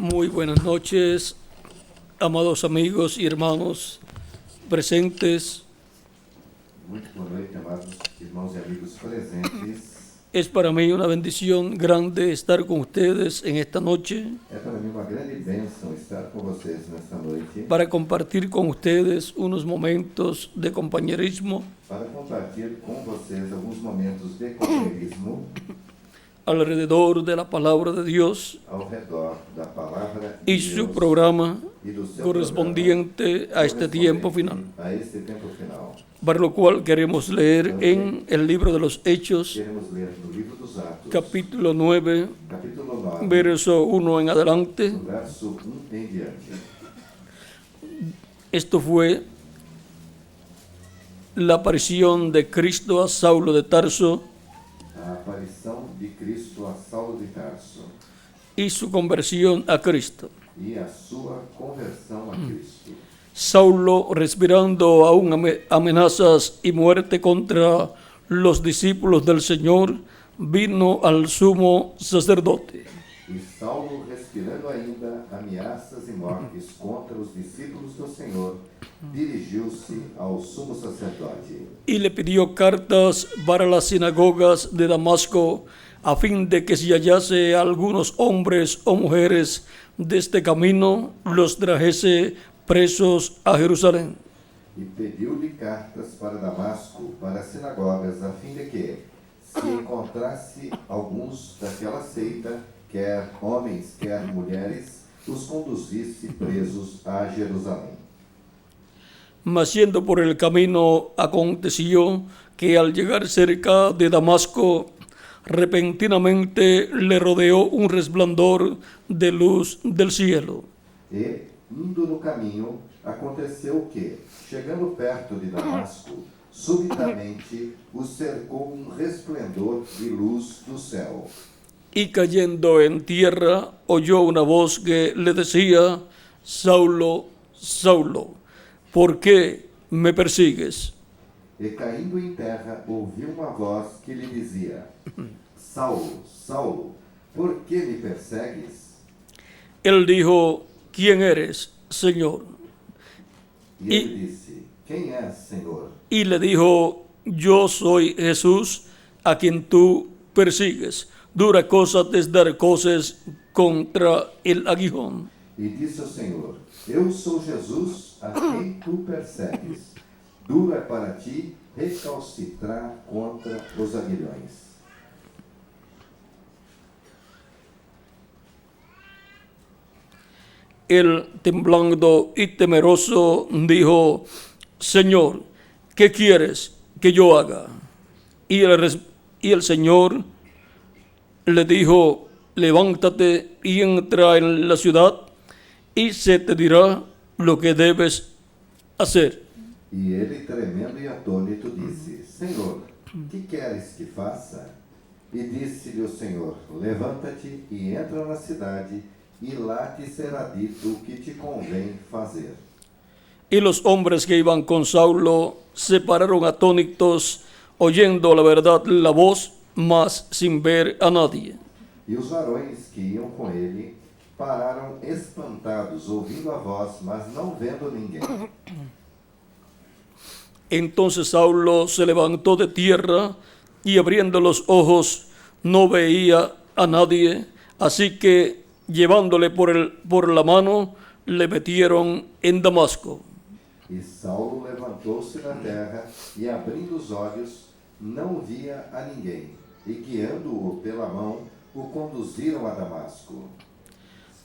Muy buenas noches, amados amigos y hermanos presentes. Muito boa noite, amados irmãos e amigos presentes. Es para mí una bendición grande estar con ustedes en esta noche É para mim uma grande bênção estar com vocês nesta noite para compartir con ustedes unos momentos de compañerismo para compartilhar com vocês alguns momentos de companheirismo alrededor de la palabra de Dios ao redor da palavra y de su Deus programa e do seu correspondiente a este tiempo final, a este tempo final. para lo cual queremos leer en el libro de los Hechos, Queremos ler no livro dos Atos, capítulo 9, capítulo 9, verso 1 en adelante. do verso 1 em diante. Esto fue la aparición de Cristo a Saulo de Tarso A aparição de Cristo a Saulo de Tarso y su conversión a Cristo. e a sua conversão a Cristo. Saulo, respirando aún amenazas y muerte contra los discípulos del Señor, vino al sumo sacerdote. E Saulo, respirando ainda ameaças e mortes contra os discípulos do Senhor, dirigiu-se ao sumo sacerdote Y le pidió cartas para las sinagogas de Damasco, a fin de que si hallase a algunos hombres o mujeres de este camino, los trajese presos a Jerusalén. e pediu-lhe cartas para Damasco, para as sinagogas, a fim de que, se encontrasse alguns daquela seita, quer homens, quer mulheres, os conduzisse presos a Jerusalém. Mas yendo por el camino, aconteció que al llegar cerca de Damasco, repentinamente le rodeó un resplandor de luz del cielo. E, indo no caminho, aconteceu que, chegando perto de Damasco, subitamente o cercou um resplendor de luz do céu. Y cayendo en tierra, oyó una voz que le decía: Saulo, Saulo, ¿por qué me persigues? E caindo em terra, ouviu uma voz que lhe dizia: Saulo, Saulo, por que me persegues? Él dijo: ¿Quién eres, Señor? E ele disse: Quem és, Senhor? Y le dijo: Yo soy Jesús, a quien tú persigues. Dura cosa es dar cosas contra el aguijón. E disse ao Senhor: Eu sou Jesus, a quem tu persegues. Duro é para ti recalcitrar contra os aguilhões. Él, temblando y temeroso, dijo: Señor, ¿qué quieres que yo haga? Y el Señor le dijo: levántate y entra en la ciudad, y se te dirá lo que debes hacer. E ele, tremendo e atônito, disse: Senhor, que queres que faça? E disse-lhe o Senhor: Levanta-te e entra na cidade, e lá te será dito o que te convém fazer. Y los hombres que iban con Saulo se pararon atónitos, oyendo la verdad la voz, mas sin ver a nadie. E os varões que iam com ele pararam espantados, ouvindo a voz, mas não vendo ninguém. Entonces Saulo se levantó de tierra y abriendo los ojos no veía a nadie, así que llevándole por la mano le metieron en Damasco. E Saulo levantou-se da terra e, abrindo os olhos, não via a ninguém. E, guiando-o pela mão, o conduziram a Damasco,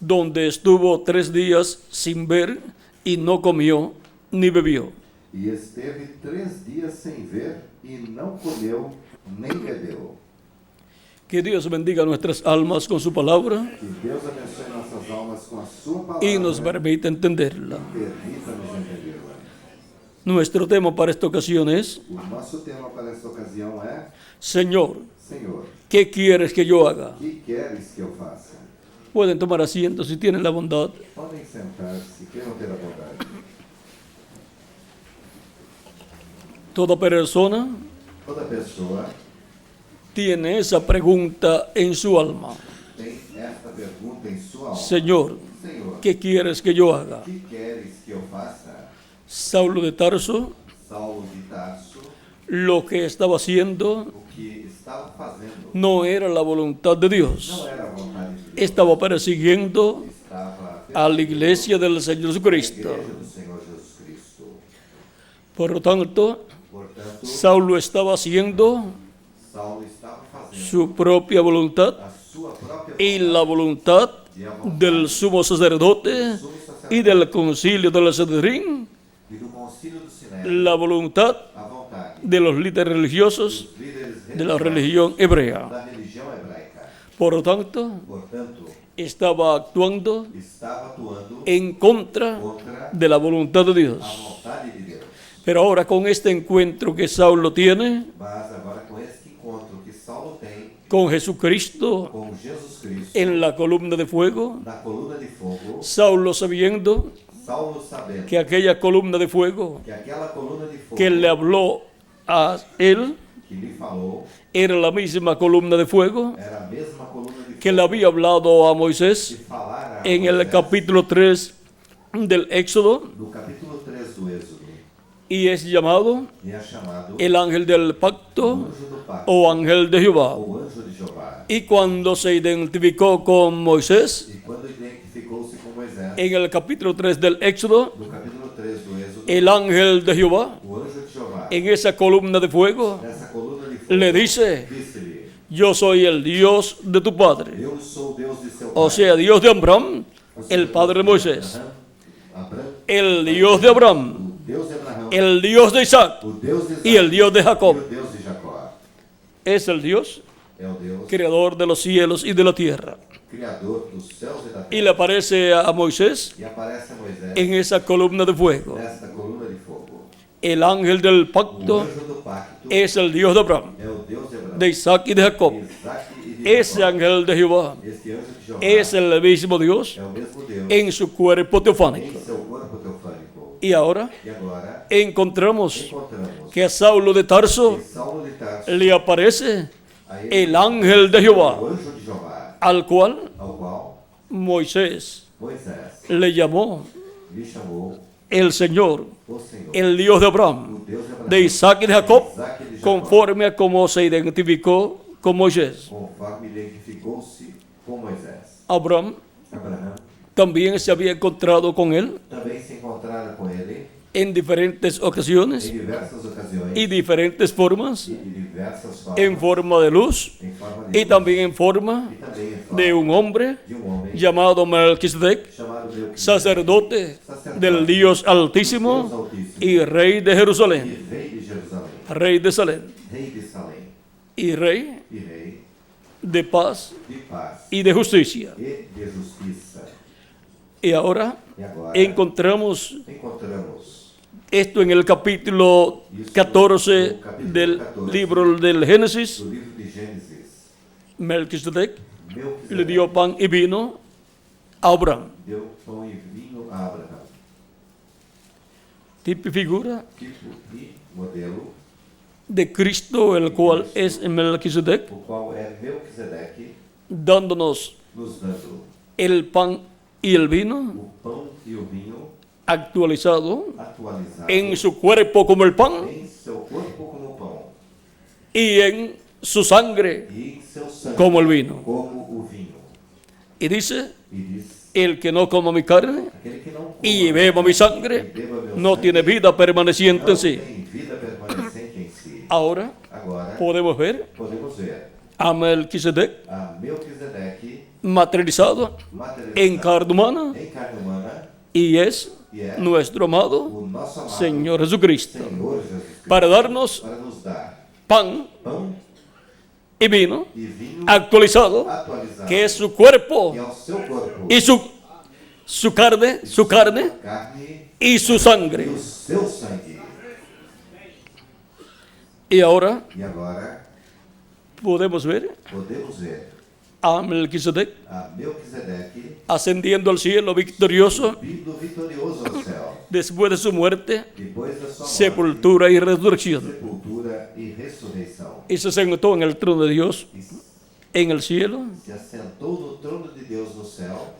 Donde estuvo 3 días sin ver y no comió ni bebió. e esteve 3 dias sem ver, e não comeu nem bebeu. Que Dios bendiga nuestras almas con su palabra Que Deus abençoe nossas almas com a sua palavra y nos permita entenderla. permita-nos entendê-la. Nuestro tema para esta ocasión es: O nosso tema para esta ocasião é: Señor, Senhor, ¿qué quieres que yo haga? que queres que eu faça? Pueden tomar asiento si tienen la bondad. Podem sentar-se, queiram ter a bondade. Toda persona Toda pessoa tiene esa pregunta en su alma. tem esta pergunta em sua alma: Señor, Senhor, ¿qué quieres que yo haga? que queres que eu faça? Saulo de Tarso Saulo de Tarso, lo que estaba haciendo o que estava fazendo no era la voluntad de Dios. não era a vontade de Deus, Estaba persiguiendo estava a la iglesia del Señor a Jesucristo. igreja do Senhor Jesus Cristo. Por lo tanto, Portanto, Saulo estaba haciendo Saulo estava fazendo su propia voluntad a sua própria y la voluntad del sumo sacerdote y del concilio del Sanedrín, e do concílio do Sinédrio, la voluntad a vontade de los líderes religiosos dos líderes de la religiosos religión hebrea. da religião hebraica. Por lo tanto, Portanto, estaba actuando estava atuando en contra contra de la voluntad de a Dios. vontade de Deus. Pero ahora con este encuentro que Saulo tiene Mas agora com este encontro que Saulo tem con Jesucristo com Jesus Cristo en la columna de fuego, na coluna de fogo, Saulo sabiendo Saulo sabendo que aquella columna de fuego que aquela coluna de fogo que le habló a él que lhe falou era la misma columna de fuego era a mesma coluna de que le fogo había hablado a que Moisés falara a en el Moisés capítulo 3 del Éxodo, no capítulo 3 do Êxodo, y es llamado e é chamado el ángel del o pacto anjo do pacto o ángel de Jehová. ou anjo de Jeová. Y cuando se identificó con Moisés E quando identificou-se com Moisés, en el capítulo 3 del Éxodo, no capítulo 3 do Êxodo, el ángel de Jehová o anjo de Jeová, en esa columna de fuego nessa coluna de fogo, le dice: disse-lhe: yo soy el Dios de tu padre, Eu sou Deus de seu o pai. sea, Dios de Abraham, O sea, el padre de Moisés, Abraham, el Dios de Abraham, o Deus de Abraão, el Dios de Isaac o Deus de Isaac y el Dios de e Jacob. o Deus de Jacó. Es el Dios É o Deus creador de los cielos y de la tierra. criador dos céus e da Y terra. le aparece a Moisés E aparece a Moisés en esa columna de fuego. nesta coluna de fogo. El ángel del O pacto anjo do pacto es el Dios de Abraham, é o Deus de Abraão, de Isaac y de Jacob. Isaac e de Ese Jacó. ángel de Jehová Este anjo de Jeová es el mismo Dios é o mesmo Deus en su cuerpo em teofánico. seu corpo teofânico. Y ahora E agora encontramos encontramos que a Saulo de Tarso que Saulo de Tarso, le aparece a ele, el ángel de Jehová, o anjo de Jeová, al cual ao qual Moisés Moisés le llamó lhe chamou el Señor, o Senhor, el Dios de o Abraham, Deus de Abraão, de Isaac y de Jacob, Isaac e de Jacó, conforme a cómo se identificó con Moisés. conforme identificou-se com Moisés. Abraham Abraão también se había encontrado con él também se encontrara com ele en diferentes em ocasiones diversas ocasiões y diferentes formas, e de diversas formas, en forma de luz em forma de y también en forma e também em forma de un hombre de um homem llamado Melquisedec, chamado Melquisedeque, sacerdote del Dios Deus Altísimo Altíssimo y rey de e Jerusalén, rei de Jerusalém, rey de Salem rei de Salém y rey e rei de paz de paz y de justicia. e de justiça. Y ahora E agora encontramos encontramos esto en el capítulo 14 del libro del Génesis. no livro de Gênesis, Melquisedec le Melquisedeque dio pan y vino a Abraham. deu pão e vinho a Abraão, Tipo y figura tipo e modelo, de Cristo, el cual es Melquisedec, o qual é Melquisedeque, dándonos nos dando el pan y el vino o pão e o vinho actualizado atualizado en su cuerpo como el pan em seu corpo como pão y en su sangre e em seu sangue como el vino. como o vinho. Y dice: E diz: el que no coma mi carne aquele que não coma y beba mi e sangre beba meu no sangue tiene vida permaneciente não en sí. tem vida permanecente em si. Ahora Agora podemos ver podemos ver a Melquisedec a Melquisedeque materializado materializado en carne humana em carne humana y es e é nuestro amado o nosso amado Señor Jesucristo, Senhor Jesus Cristo, para darnos para nos dar pan pão y vino e vinho actualizado, atualizado, que es su cuerpo que é o seu corpo, y su carne carne y su e sangre. o seu sangue. Y ahora E agora podemos ver podemos ver a Melquisedec a Melquisedeque ascendiendo al cielo victorioso vindo vitorioso ao céu, después de su muerte, depois da sua morte, sepultura y resurrección. sepultura e ressurreição. Y se sentó en el trono de Dios E en el cielo se assentou no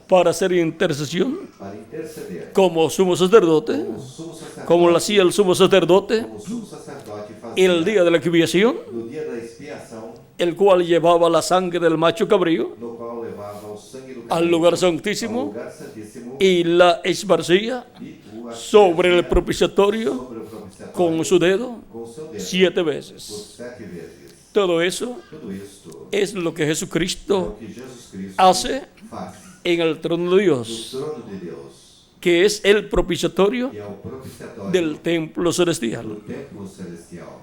para hacer intercesión para interceder, como sumo sacerdote, como sumo sacerdote, como lo hacía el sumo sacerdote como sumo sacerdote el día de la expiación, no dia da expiação, el cual llevaba la sangre del macho cabrío no qual levava o sangue do al cabrito lugar ao santísimo lugar santíssimo y la esparcía e o sobre el aspergia propiciatorio sobre o propiciatório con su dedo com seu dedo 7 por veces. 7 vezes. Todo eso Tudo isto es lo que é o Jesucristo que Jesus Cristo hace faz en el trono de no Dios, trono de Deus, que es el propiciatorio que é o propiciatório del templo celestial. do templo celestial.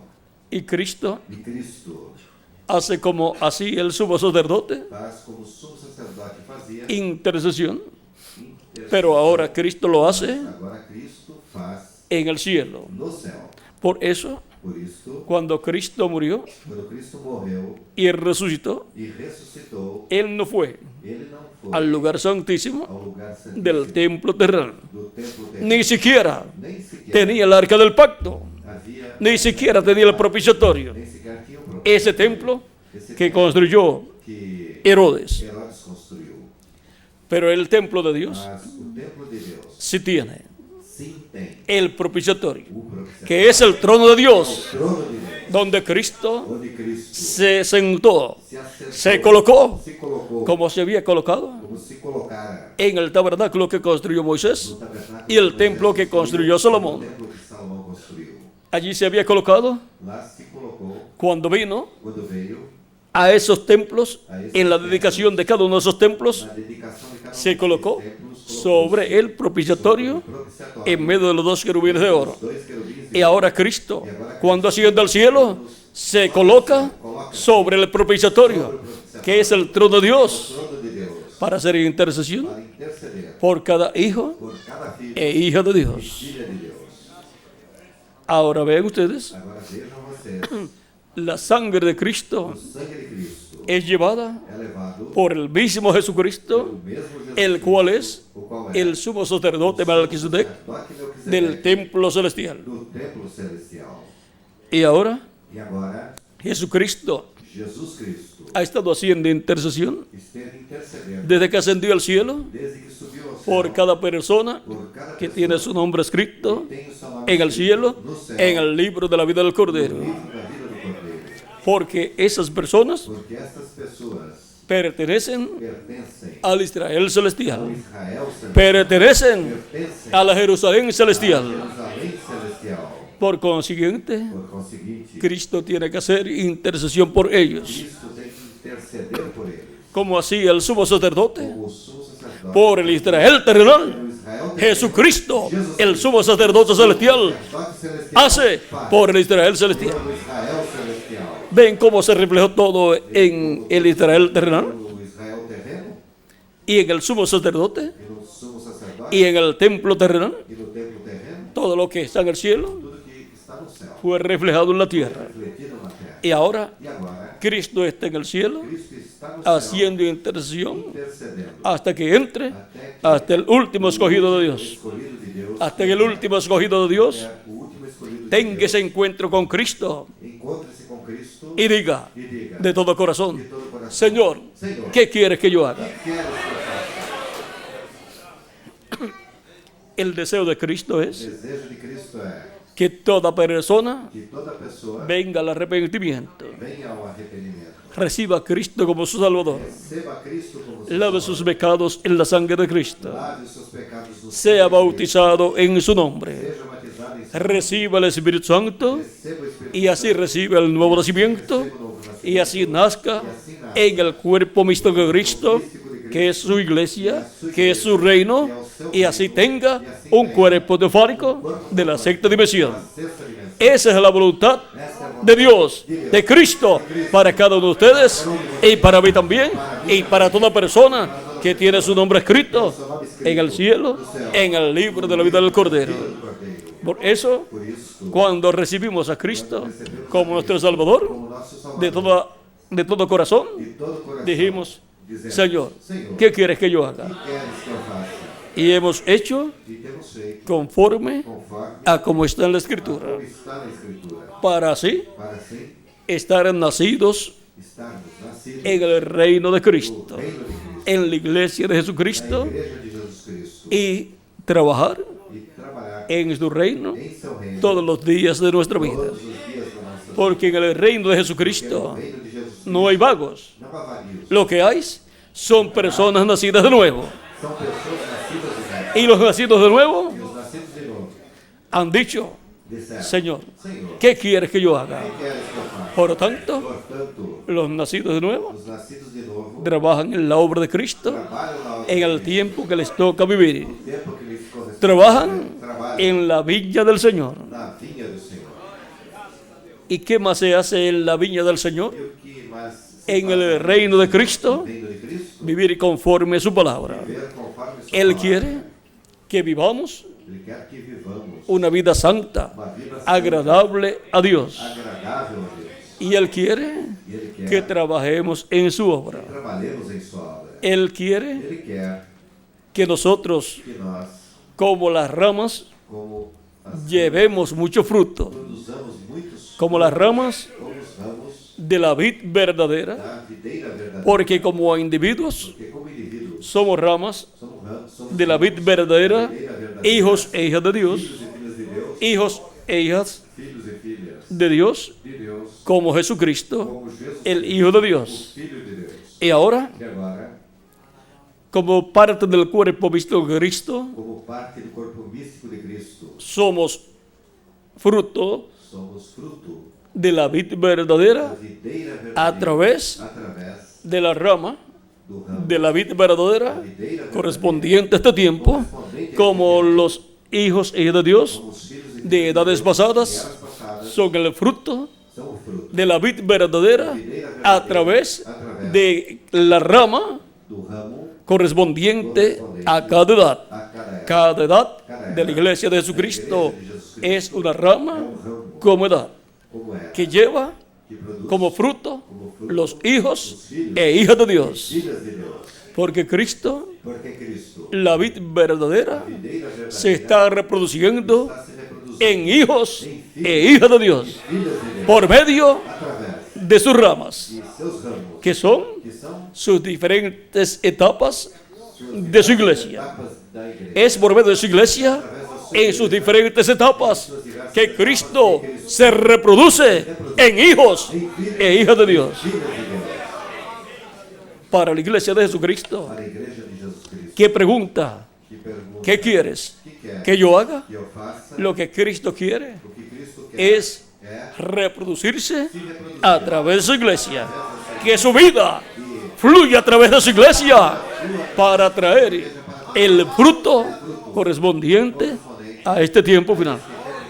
Y Cristo E Cristo hace como así el sumo sacerdote, faz como o sumo sacerdote fazia, intercesión, intercessão. pero ahora Cristo lo hace Agora Cristo faz en el cielo. no céu. Por eso, Por isso, cuando Cristo murió quando Cristo morreu y resucitó, e ressuscitou, Él no fue ele não foi al lugar santísimo ao lugar santíssimo del templo terrenal. do templo terreno. Ni siquiera Nem sequer tenía el arca del pacto, havia, ni siquiera tenía el propiciatorio. nem sequer tinha o próprio Ese templo esse que templo construyó que Herodes. Herodes construiu. Pero el templo de Dios Mas o templo de Deus sí tiene sim tem el propiciatorio, o propiciatório, que es el trono de Dios, o trono de Deus, donde Cristo onde Cristo se sentó, se assentou, se colocó, se colocou, como se había colocado como se colocara en el tabernáculo que construyó Moisés no tabernáculo y el que templo Moisés que construyó o Salomón. templo que Salomão construiu. Allí se había colocado Lá se colocou cuando vino quando veio a esos templos, en la dedicación de cada uno de esos templos, na dedicação de cada se colocó desses templos, sobre el propiciatorio propiciatório, en medio de los 2 querubines de oro. dois querubins Y ahora Cristo, cuando asciende al cielo, se coloca sobre el propiciatorio, que es el trono de Dios, trono de Deus para hacer intercesión para interceder por cada hijo por cada filho e hija de e Dios. filha de Deus. Ahora vean ustedes, Agora vejam vocês, la sangre de o Cristo sangue de Cristo es llevada é levado por el mismo Jesucristo, pelo mesmo Jesus el cual es o qual é el sumo sacerdote Melquisedec sacerdote Melquisedeque del templo celestial. do templo celestial. Y ahora E agora Jesucristo Jesus Cristo ha estado haciendo intercesión esteve intercedendo desde que ascendió al cielo desde que subiu ao céu por cada persona por cada que pessoa tiene su nombre escrito que tem o seu nome en el escrito cielo, no céu, en el libro de la vida del Cordero. no livro da vida do Cordeiro. Porque esas personas Porque estas pessoas pertenecen pertencem al Israel ao celestial, Israel celestial, pertenecen pertencem a la Jerusalén a celestial. Jerusalém celestial. Por consiguiente, Por conseguinte, Cristo tiene que hacer intercesión por ellos, Cristo tem que interceder por eles. como así el sumo sacerdote Como o sumo sacerdote por el Israel terrenal. pelo Israel Jesucristo, Jesus el Cristo, sumo sacerdote celestial, sacerdote celestial, hace faz por el Israel celestial. por o Israel celestial. ¿Ven cómo se reflejó todo en el Israel terrenal O Israel terreno, y en el sumo sacerdote pelo sumo sacerdote y en el templo terrenal? e no templo terreno, Todo lo que está en el cielo tudo que está no céu, fue reflejado en la tierra. refletido na terra. Y ahora E agora, Cristo está en el cielo Cristo está no céu, haciendo intercesión intercedendo, hasta que entre até que hasta el último escogido de Dios. escolhido de Deus, Hasta que el último escogido de Dios é o último escolhido de tenga Deus, ese encuentro con Cristo encontre-se com Cristo y diga e diga de todo corazón: de todo coração, Señor, Senhor, ¿qué quieres que yo haga? que queres que eu faça? El deseo de Cristo O es desejo de Cristo é que toda persona que toda pessoa venga al arrepentimiento, venha ao arrependimento, reciba a Cristo como su Salvador, receba a Cristo como seu lave sus pecados en la sangre de Cristo, lave os seus pecados no sea sangue de bautizado en su nombre, Cristo, seja batizado em seu reciba el Espíritu Santo receba o Espírito y así recibe el nuevo nacimiento receba o novo nascimento, y así nazca en el cuerpo místico de Cristo, que es su iglesia, que es su reino, y así tenga un cuerpo teofánico de la sexta dimensión. sexta dimensão. Esa es la voluntad de Dios, de Cristo, para cada uno de ustedes y para mí también, y para toda persona que tiene su nombre escrito en el cielo, en el libro de la vida del Cordero. Por eso, Por isso, cuando recibimos a Cristo como nuestro Salvador, como nosso de Salvador, todo corazón, de todo coração, dijimos: dizemos, Señor, Senhor, ¿qué quieres que yo haga? que queres que eu faça? Y hemos hecho E temos feito conforme conforme a como está en la Escritura, como está na Escritura, para así para assim estar nacidos estarmos nascidos en el reino de no Cristo. reino de Cristo. en la iglesia de na Jesucristo igreja de Jesus Cristo y trabajar e trabalhar en su reino em seu reino todos los días de nuestra vida. todos os dias da nossa vida. Porque en el reino de Porque Jesucristo no reino de Jesus Cristo no hay vagos. não há vazios. Lo que hay son personas nacidas de nuevo. São pessoas nascidas de novo. Y los nacidos de nuevo E os nascidos de novo han dicho, disseram: Señor, Senhor, ¿qué quieres que yo haga? que queres que eu faça? Por lo tanto, Portanto, los nacidos de nuevo os nascidos de novo trabajan en la obra de Cristo trabalham na obra en el de tiempo que les toca vivir. Cristo, tempo que lhes corresponde. Trabajan Trabalham en la viña del Señor. na vinha do Senhor. ¿Y qué más se hace en la viña del Señor? E o que mais se En faz el reino de Cristo, no reino de Cristo? vivir conforme a su palabra. Viver conforme sua Él palavra. quiere que vivamos Ele quer que vivamos una vida santa, uma vida agradable a Dios. agradável a Deus. Y Él quiere E Ele quer que trabajemos en su obra. que trabalhemos em sua obra. Él quiere Ele quer que nosotros, que nós, como las ramas, como as llevemos mucho fruto. produzamos muitos Como las ramas como os ramos de la vid verdadera. da videira verdadeira. Porque como individuos Porque como indivíduos somos ramas somos de la vid verdadera, hijos e hijas de Dios, filhos e filhas de Deus, hijos e hijas filhos e filhas de Dios, de Deus, como Jesucristo, como Jesus, el Hijo de o Dios. Filho de Deus. Y ahora, E agora, como parte del cuerpo místico de Cristo, como parte do corpo místico de Cristo, somos fruto somos fruto de la vid da verdadera videira verdadeira a través através de la rama do ramo de la vid verdadera da videira correspondiente a este tiempo, como los hijos e hijas de Dios como os filhos e de filhas edades de pasadas eras passadas son el fruto são o fruto de la vid verdadera a través de la rama do ramo correspondiente a cada edad. a cada era. Cada edad de la iglesia de Jesucristo es una rama como edad Como era, que lleva que produz como fruto como fruto los hijos e hijas de Dios. filhas de Deus. Porque Cristo, Porque Cristo, la vid verdadera, a videira verdadeira, se está reproduciendo está se reproduzindo en hijos e hijas de Dios filhas de Deus por medio através de sus ramas, de seus ramos, que son que são sus diferentes etapas de su iglesia. etapas da igreja. Es por medio de su iglesia, en sus diferentes etapas, que Cristo se reproduce en hijos e hijas de Dios. Filhas de Deus. Para la iglesia de Jesucristo, Para a igreja de Jesus Cristo, ¿qué pregunta? que pergunta ¿Qué quieres? que quer ¿Que yo haga? que eu faça Lo que Cristo quiere o que Cristo quer es reproducirse a través de su iglesia. Que su vida fluya a través de su iglesia para traer el fruto correspondiente a este tiempo final.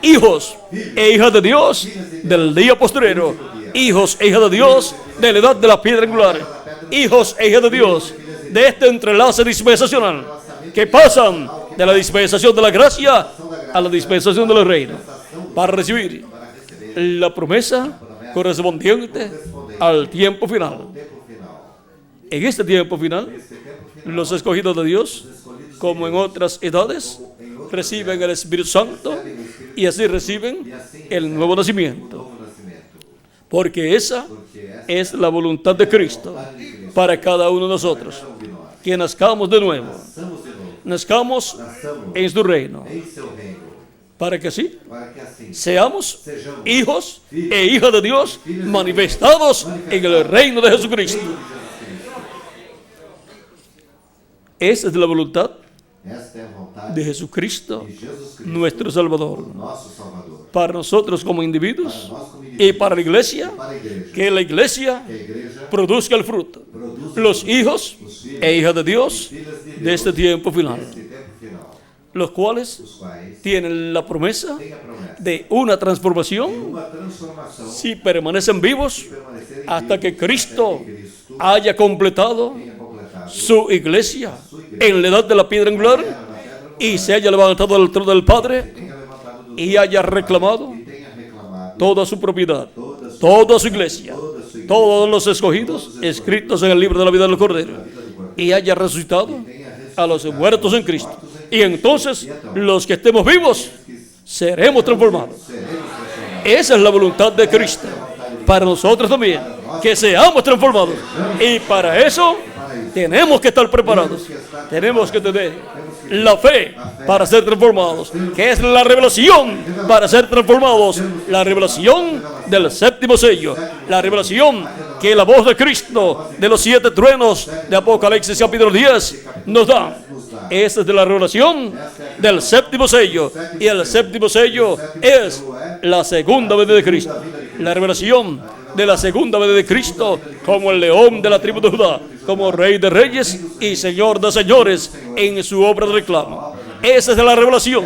Hijos e hijas de Dios del día postrero. Hijos e hijas de Dios de la edad de la piedra angular. Hijos e hijas de Dios de este entrelace dispensacional que pasan de la dispensación de la gracia a la dispensación del reino para recibir la promesa correspondiente al tiempo final. tempo final. En este tiempo final, Esse tempo final, los escogidos de Dios, escolhidos como en otras edades, reciben el Espíritu Santo y así reciben el nuevo nacimiento. novo nascimento. Porque esa Porque essa es la voluntad de Cristo para cada uno de nosotros. é um de nós. Que nazcamos de nuevo, Nasçamos de novo. nazcamos Nasçamos en su reino, em seu reino. para que así Para que assim seamos sejamos hijos e hijas de Dios manifestados en el reino de Jesucristo. filhos de Jesus Cristo. Esa es la voluntad Esta é a vontade de Jesucristo, de Jesus Cristo, nuestro Salvador, nosso Salvador. para nosotros como Para individuos nós como y indivíduos, para la iglesia, para a igreja. que la iglesia Que a igreja produzca el fruto. produza Los hijos e hijas de Dios filhas de de Deus este tiempo final, neste tempo final, los cuales os quais tienen la promesa têm a promessa de una transformación uma transformação si permanecen vivos permanecerem hasta que vivos, Cristo até que Cristo haya completado tenha completado su iglesia en la edad de la piedra angular na pedra y se haya levantado del trono del Padre tenha levantado do y haya reclamado e tenha reclamado toda su propiedad, toda toda su iglesia, toda su igreja, todos los escogidos escritos en el libro de la vida del Cordero y haya resucitado a los muertos en Cristo. Y entonces los que estemos vivos seremos transformados. seremos transformados. Esa es la voluntad de Cristo para nosotros también, que seamos transformados. Y para eso Tenemos que estar preparados. Tenemos que tener la fe para ser transformados, que es la revelación para ser transformados. La revelación del séptimo sello. La revelación que la voz de Cristo de los 7 truenos de Apocalipsis capítulo 10 nos da. Esa es de la revelación del séptimo sello. Y el séptimo sello es la segunda venida de Cristo. La revelación de la segunda venida de Cristo como el león de la tribu de Judá, como Rey de reyes y Señor de señores en su obra de reclamo. Esa es la revelación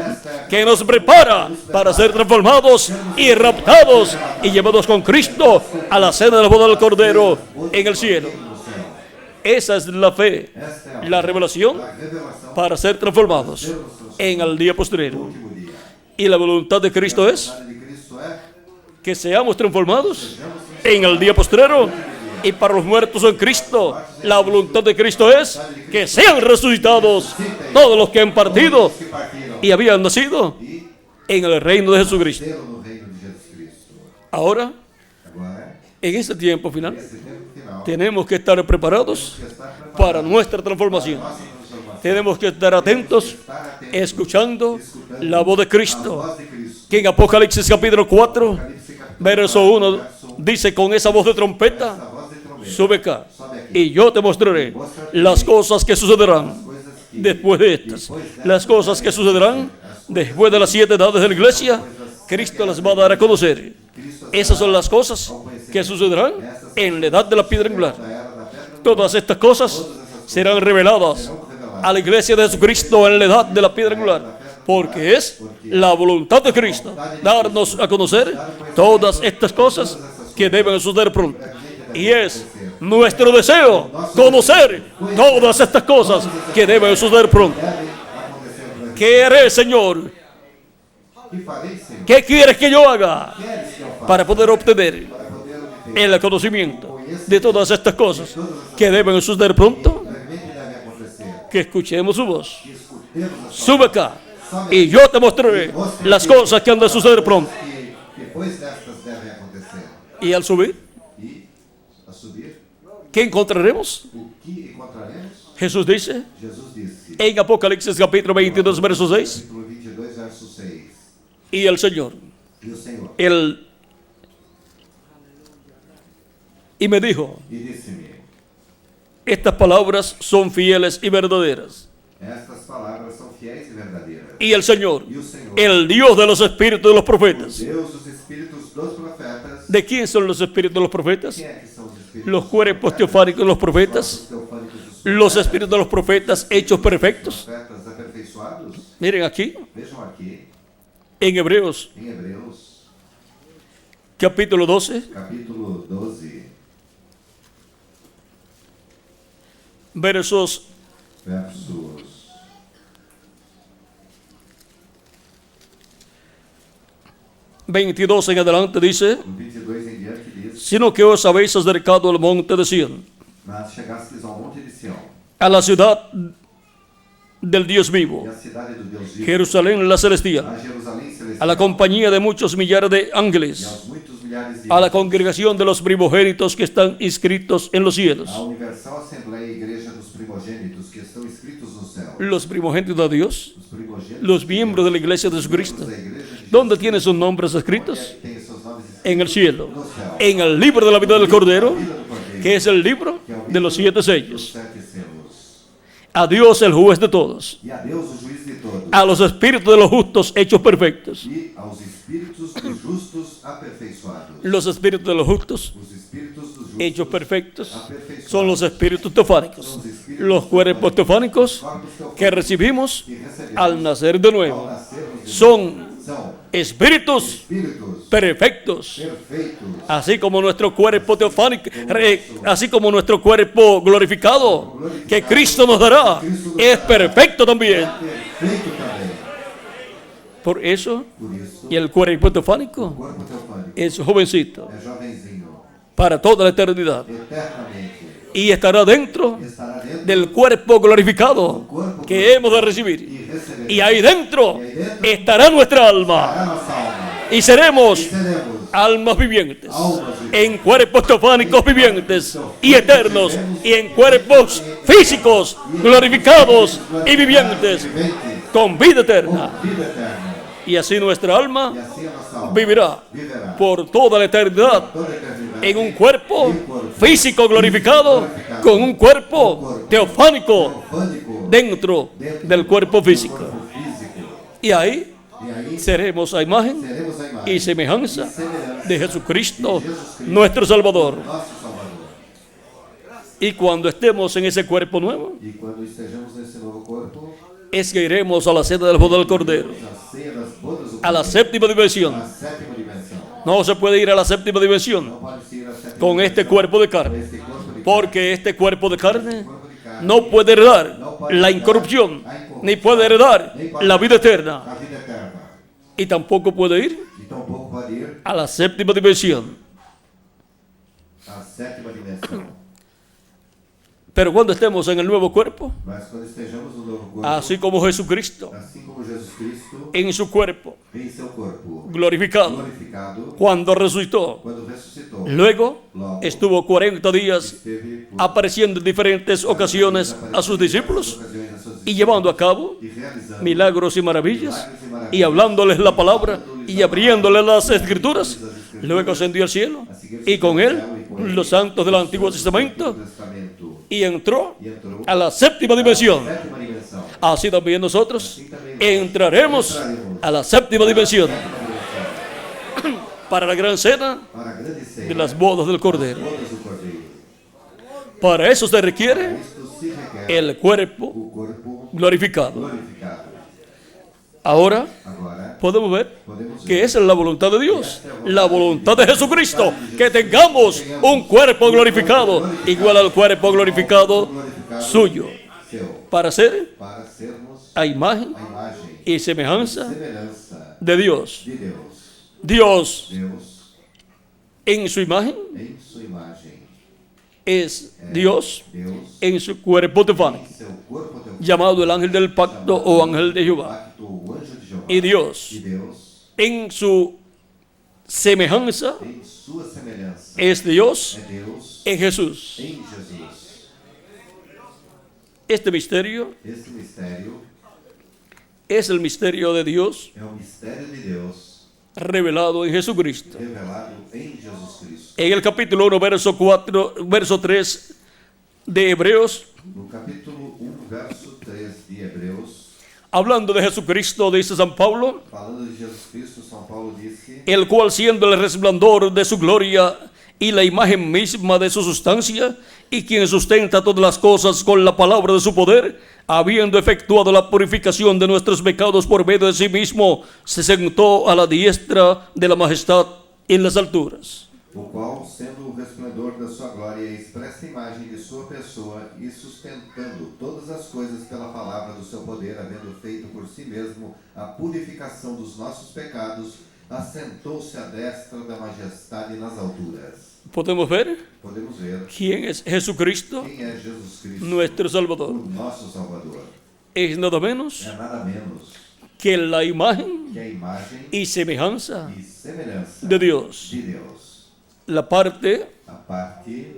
que nos prepara para ser transformados y raptados y llevados con Cristo a la cena de la boda del Cordero en el cielo. Esa es la fe, la revelación para ser transformados en el día postrero. Y la voluntad de Cristo es que seamos transformados en el día postrero. Y para los muertos en Cristo, la voluntad de Cristo es que sean resucitados todos los que han partido y habían nacido en el reino de Jesucristo. Ahora, en este tiempo final, tenemos que estar preparados para nuestra transformación. Tenemos que estar atentos, escuchando la voz de Cristo, que en Apocalipsis capítulo 4, verso 1, dice: con esa voz de trompeta, sube acá, y yo te mostraré las cosas que sucederán después de estas. Las cosas que sucederán después de las 7 edades de la iglesia, Cristo las va a dar a conocer. Esas son las cosas que sucederán en la edad de la piedra angular. Todas estas cosas serán reveladas a la iglesia de Jesucristo en la edad de la piedra angular, porque es la voluntad de Cristo darnos a conocer todas estas cosas que deben suceder pronto. Y es nuestro deseo conocer todas estas cosas que deben suceder pronto. ¿Qué haré, Señor? ¿Qué quieres que yo haga para poder obtener el conocimiento de todas estas cosas que deben suceder pronto? Que escuchemos su voz. Sube acá y yo te mostraré las cosas que han de suceder pronto. Y al subir, ¿qué encontraremos? Jesús dice en Apocalipsis capítulo 22, verso 6. Y el Señor, y me dijo: estas palabras son fieles y verdaderas. Y el Señor, el Dios de los espíritus de los profetas. ¿De quién son los espíritus de los profetas? Los cuerpos teofánicos de los profetas. Los espíritus de los profetas hechos perfectos. Miren aquí, en Hebreos, capítulo 12, versos 22 en adelante dice: sino que os habéis acercado al monte de Sión, a la ciudad del Dios vivo, Jerusalén la celestial, a la compañía de muchos millares de ángeles, a la congregación de los primogénitos que están inscritos en los cielos. Los primogénitos de Dios, los miembros de la iglesia de Jesucristo. ¿Dónde tienen sus nombres escritos? En el cielo, en el libro de la vida del Cordero, que es el libro de los 7 sellos. A Dios el juez de todos, a los espíritus de los justos hechos perfectos. Los espíritus de los justos hechos perfectos son los espíritus teofánicos, los cuerpos teofánicos que recibimos al nacer de nuevo. Son espíritus perfectos, así como nuestro cuerpo teofánico, así como nuestro cuerpo glorificado que Cristo nos dará, es perfecto también. Por eso, y el cuerpo teofánico es jovencito para toda la eternidad, y estará dentro del cuerpo glorificado que hemos de recibir, y ahí dentro estará nuestra alma, y seremos almas vivientes, almas en cuerpos teofánicos vivientes y eternos, y en cuerpos físicos glorificados y vivientes, viventes, con vida eterna. com vida eterna. Y así nuestra alma E assim a nossa alma vivirá viverá por toda la eternidad toda a eternidade en un cuerpo em corpo físico glorificado, con un cuerpo teofánico teofânico dentro del cuerpo do físico. corpo físico. Y ahí E aí seremos a imagen seremos a imagem y semejanza e semelhança de Jesucristo, de Jesucristo, nuestro Salvador. nosso Salvador. Y cuando estemos en ese cuerpo nuevo, E quando estejamos nesse novo corpo, es que iremos a la cena del boda del Cordero, na ceia das bodas do a la Cordeiro, séptima dimensión. na sétima dimensão. No se puede ir a la séptima dimensión Não pode se ir à sétima con este dimensão cuerpo de com carne, este corpo de porque este cuerpo de carne corpo de carne no puede heredar la incorrupción, ni puede heredar la vida eterna, a vida eterna. y tampoco puede ir E tampouco pode ir a la séptima dimensión. à sétima dimensão. Pero cuando estemos en el nuevo cuerpo, Mas quando estejamos no novo corpo, así como Jesucristo assim como Jesus Cristo en su cuerpo em seu corpo glorificado, glorificado, cuando resucitó, quando ressuscitou, luego logo estuvo 40 días esteve por apareciendo en diferentes ocasiones a sus discípulos ocasiões a seus y llevando a cabo e realizando milagros y maravillas y hablándoles la palabra y abriéndoles las escrituras. Luego ascendió al cielo y con él los santos del Antiguo Testamento Testamento y entró e entrou a la séptima dimensión. sétima dimensão. Así también nosotros entraremos a la séptima dimensión para la gran cena Para a grande ceia de las bodas del Cordero. bodas do Cordeiro. Para eso se requiere Isto se requer el cuerpo o corpo glorificado. glorificado. Ahora Agora podemos ver podemos que ver esa es la voluntad de Dios, la voluntad de Jesucristo, que tengamos un cuerpo glorificado igual al cuerpo glorificado glorificado suyo, seu, para ser para sermos a imagen a imagem y semejanza semelhança de Dios. de Deus. Dios Deus en su imagen em sua imagem. es Dios Deus en su cuerpo teofánico, em seu corpo teofánico, llamado el ángel del pacto o ángel de Jehová. pacto, o anjo de Jeová. Y Dios E Deus en su semejanza em sua semelhança es Dios é Deus en Jesús. em Jesus. Este misterio Esse mistério es el misterio de Dios é o mistério de Deus revelado en Jesucristo. revelado em Jesus Cristo. En el capítulo 1, verso 3 de Hebreos, No capítulo 1, verso 3 de Hebreus, hablando de Jesucristo, dice San Pablo, falando de Jesus Cristo, São Paulo disse: el cual siendo el resplandor de su gloria y la imagen misma de su sustancia, y quien sustenta todas las cosas con la palabra de su poder, habiendo efectuado la purificación de nuestros pecados por medio de sí mismo, se sentó a la diestra de la majestad en las alturas. o qual, sendo o resplendor da sua glória e a expressa imagem de sua pessoa, e sustentando todas as coisas pela palavra do seu poder, havendo feito por si mesmo a purificação dos nossos pecados, assentou-se à destra da majestade nas alturas. Podemos ver Podemos ver quién es Jesucristo, quem é Jesus Cristo, nuestro Salvador. o nosso Salvador. Es nada menos É nada menos que la imagen que a imagem y semejanza e semelhança de Dios. de Deus. La parte A parte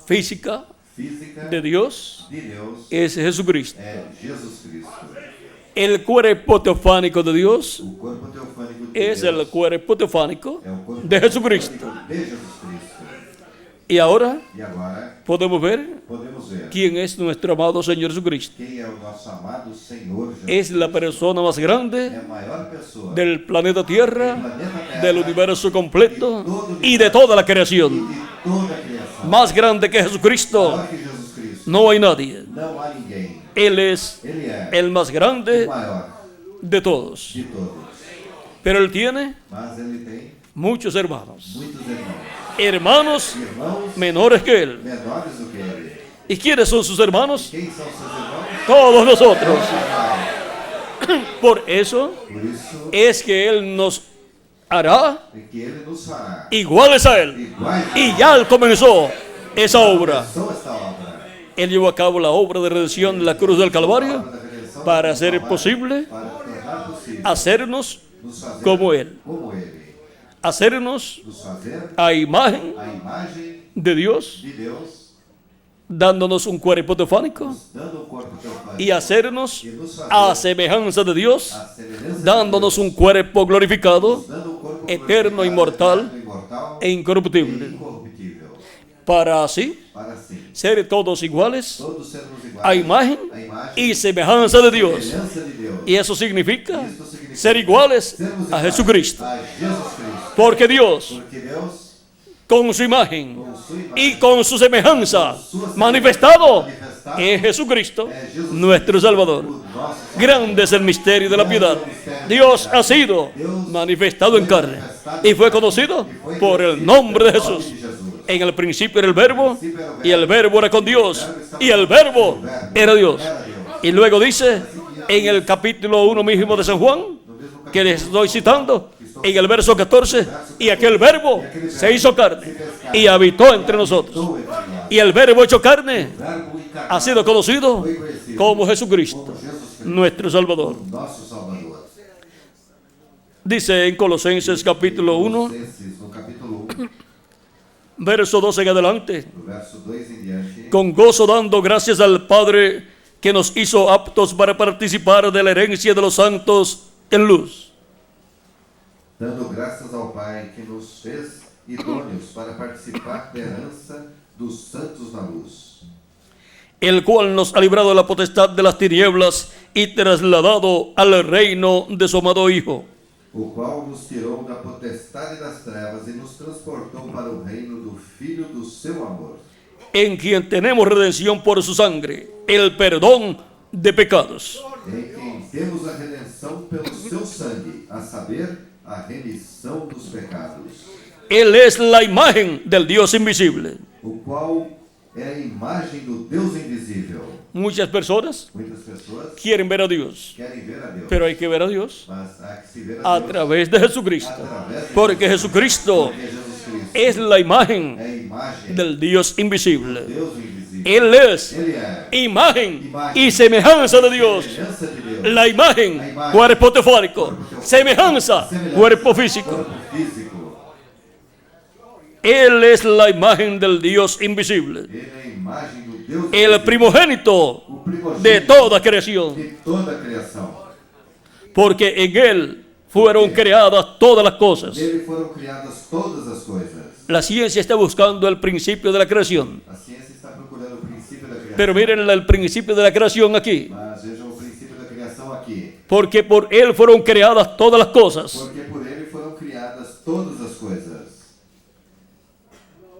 física física de Dios de Deus es Jesucristo. é Jesus Cristo. El cuerpo teofánico de Dios O corpo teofânico de es Deus el cuerpo teofánico é o corpo de Jesucristo. teofânico de Jesus Cristo. Y ahora E agora podemos ver podemos ver quién es nuestro amado Señor Jesucristo. quem é o nosso amado Senhor Jesus. Es la persona más É grande a maior pessoa del planeta Tierra, planeta Terra, del universo completo y de toda la e creación. de toda a criação. Más grande que Jesucristo Maior que Jesus Cristo. no hay nadie. Não há ninguém. Él es Ele é el más o grande maior de todos. de todos. Pero Él tiene Mas ele tem muchos hermanos. muitos irmãos. Hermanos Irmãos menores que Él. menores do que ele. ¿Y quiénes son sus hermanos? Quem são seus irmãos? Todos nosotros. Pai. Por eso Por isso es que Él nos hará é que ele nos fará iguales a Él. iguais. Y ya Él comenzó esa obra. Começou esta obra. Él llevó a cabo la obra de redención en la cruz del Calvario Obra da redenção para do hacer Calvário, posible para tornar possível hacernos nos fazer como Él. como ele. hacernos nos fazer a imagen a imagem de Dios, de Deus, dándonos un cuerpo teofánico, nos dando um corpo teofánico y hacernos e nos fazer a semejanza de Dios, a semelhança dándonos de un cuerpo glorificado, Deus, dando um corpo eterno, glorificado, inmortal eterno, imortal e incorruptible, incorruptível, para así para assim ser todos iguales todos sermos iguais a imagen a imagem y semejanza de Dios. semelhança de Deus. Y eso significa Isto significa ser iguales sermos a iguais Jesucristo. a Jesus Cristo. Porque Dios, Porque Deus, con su imagen com sua imagem, y con su semejanza com sua manifestado, manifestado, es Jesucristo, é Jesus nuestro Salvador. o nosso Salvador. Grande es el misterio de la piedad. Dios ha sido manifestado en carne y fue conocido por el nombre de Jesús. En el principio era el verbo, y el verbo era con Dios, y el verbo era Dios. Y luego dice en el capítulo 1 mismo de San Juan, que les estoy citando, en el verso 14, y aquel verbo se hizo carne y habitó entre nosotros. Y el verbo hecho carne Verbo encarnado, ha sido conocido foi conhecido como Jesucristo, como Jesus Cristo, nuestro Salvador. nosso Salvador. Dice en Colosenses capítulo 1, Colossenses, no capítulo 1, verso 12 en adelante, no verso 2 em diante, con gozo dando gracias al Padre que nos hizo aptos para participar de la herencia de los santos en luz, dando graças ao Pai que nos fez idôneos para participar da herança dos santos na luz, el cual nos ha librado de la potestad de las tinieblas y trasladado al reino de su amado Hijo, o qual nos tirou da potestade das trevas e nos transportou para o reino do Filho do seu amor, en quien tenemos redención por su sangre, el perdón de pecados, em quem temos a redenção pelo seu sangue, a saber, a remissão dos pecados, Él es la imagen del Dios invisible. o qual é a imagem do Deus invisível. Muchas personas Muitas pessoas quieren ver a Dios, querem ver a Deus, pero hay que ver a Dios mas há que se ver a a Deus través de Jesucristo, através de porque Jesucristo porque Jesus Cristo es la imagen é a imagem del Dios do invisible. Deus invisível. Él es Ele é imagen y semejanza de Dios. semelhança de Deus, La imagen, cuerpo teofánico. Semejanza, cuerpo físico. corpo físico. Él es la imagen del Dios invisible, Ele é a imagem do Deus el invisível, primogénito o primogênito de toda creación, de toda a criação. porque en Él fueron creadas todas las cosas. Nele foram criadas todas as coisas. La ciencia está buscando el principio de la creación, A ciência está procurando o princípio da criação. pero miren el principio de la creación aquí, Mas vejam o princípio da criação aqui. porque por Él fueron creadas todas las cosas, Porque por ele foram criadas todas as coisas.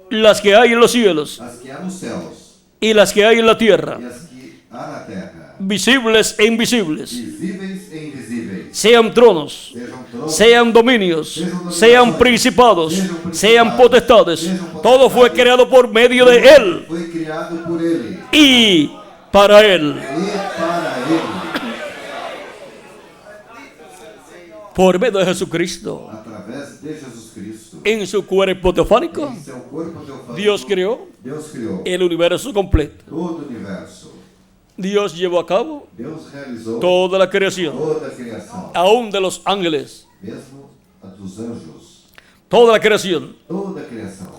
las que hay en los cielos As que há nos céus y las que hay en la tierra, e as que há na terra. visibles e invisibles, Visíveis e invisíveis. sean tronos, Sejam tronos, sean dominios, sean principados, sean potestades, todo fue creado por medio de Él foi criado por ele. y para Él. E para ele. Por medio de Jesucristo, Através de Jesus Cristo. en su cuerpo teofánico, Em seu corpo teofánico. Dios creó Deus criou el universo completo. todo o universo. Dios llevó a cabo Deus realizou toda la creación, toda a criação. aún de los ángeles, Mesmo a dos anjos. toda la creación, Toda a criação.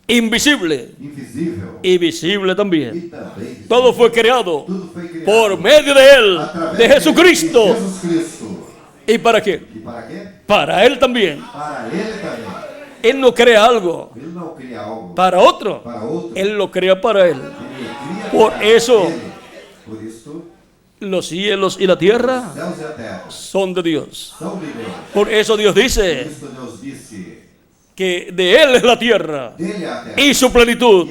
invisible Invisível. y visible también. E também visível. Todo fue creado Tudo foi criado por medio de Él, através de Jesucristo. de Jesus Cristo. ¿Y para qué? E para quê? Para Él también. Para ele também. Él no crea algo Ele não cria algo para otro, para outro. Él lo crea para Él. Ele cria Por para eso, ele. Por isso, los cielos y la tierra os céus e a terra son de Dios. são de Deus. Por eso Dios Por dice isso Deus disse, que de Él es la tierra dele é a terra y su plenitud,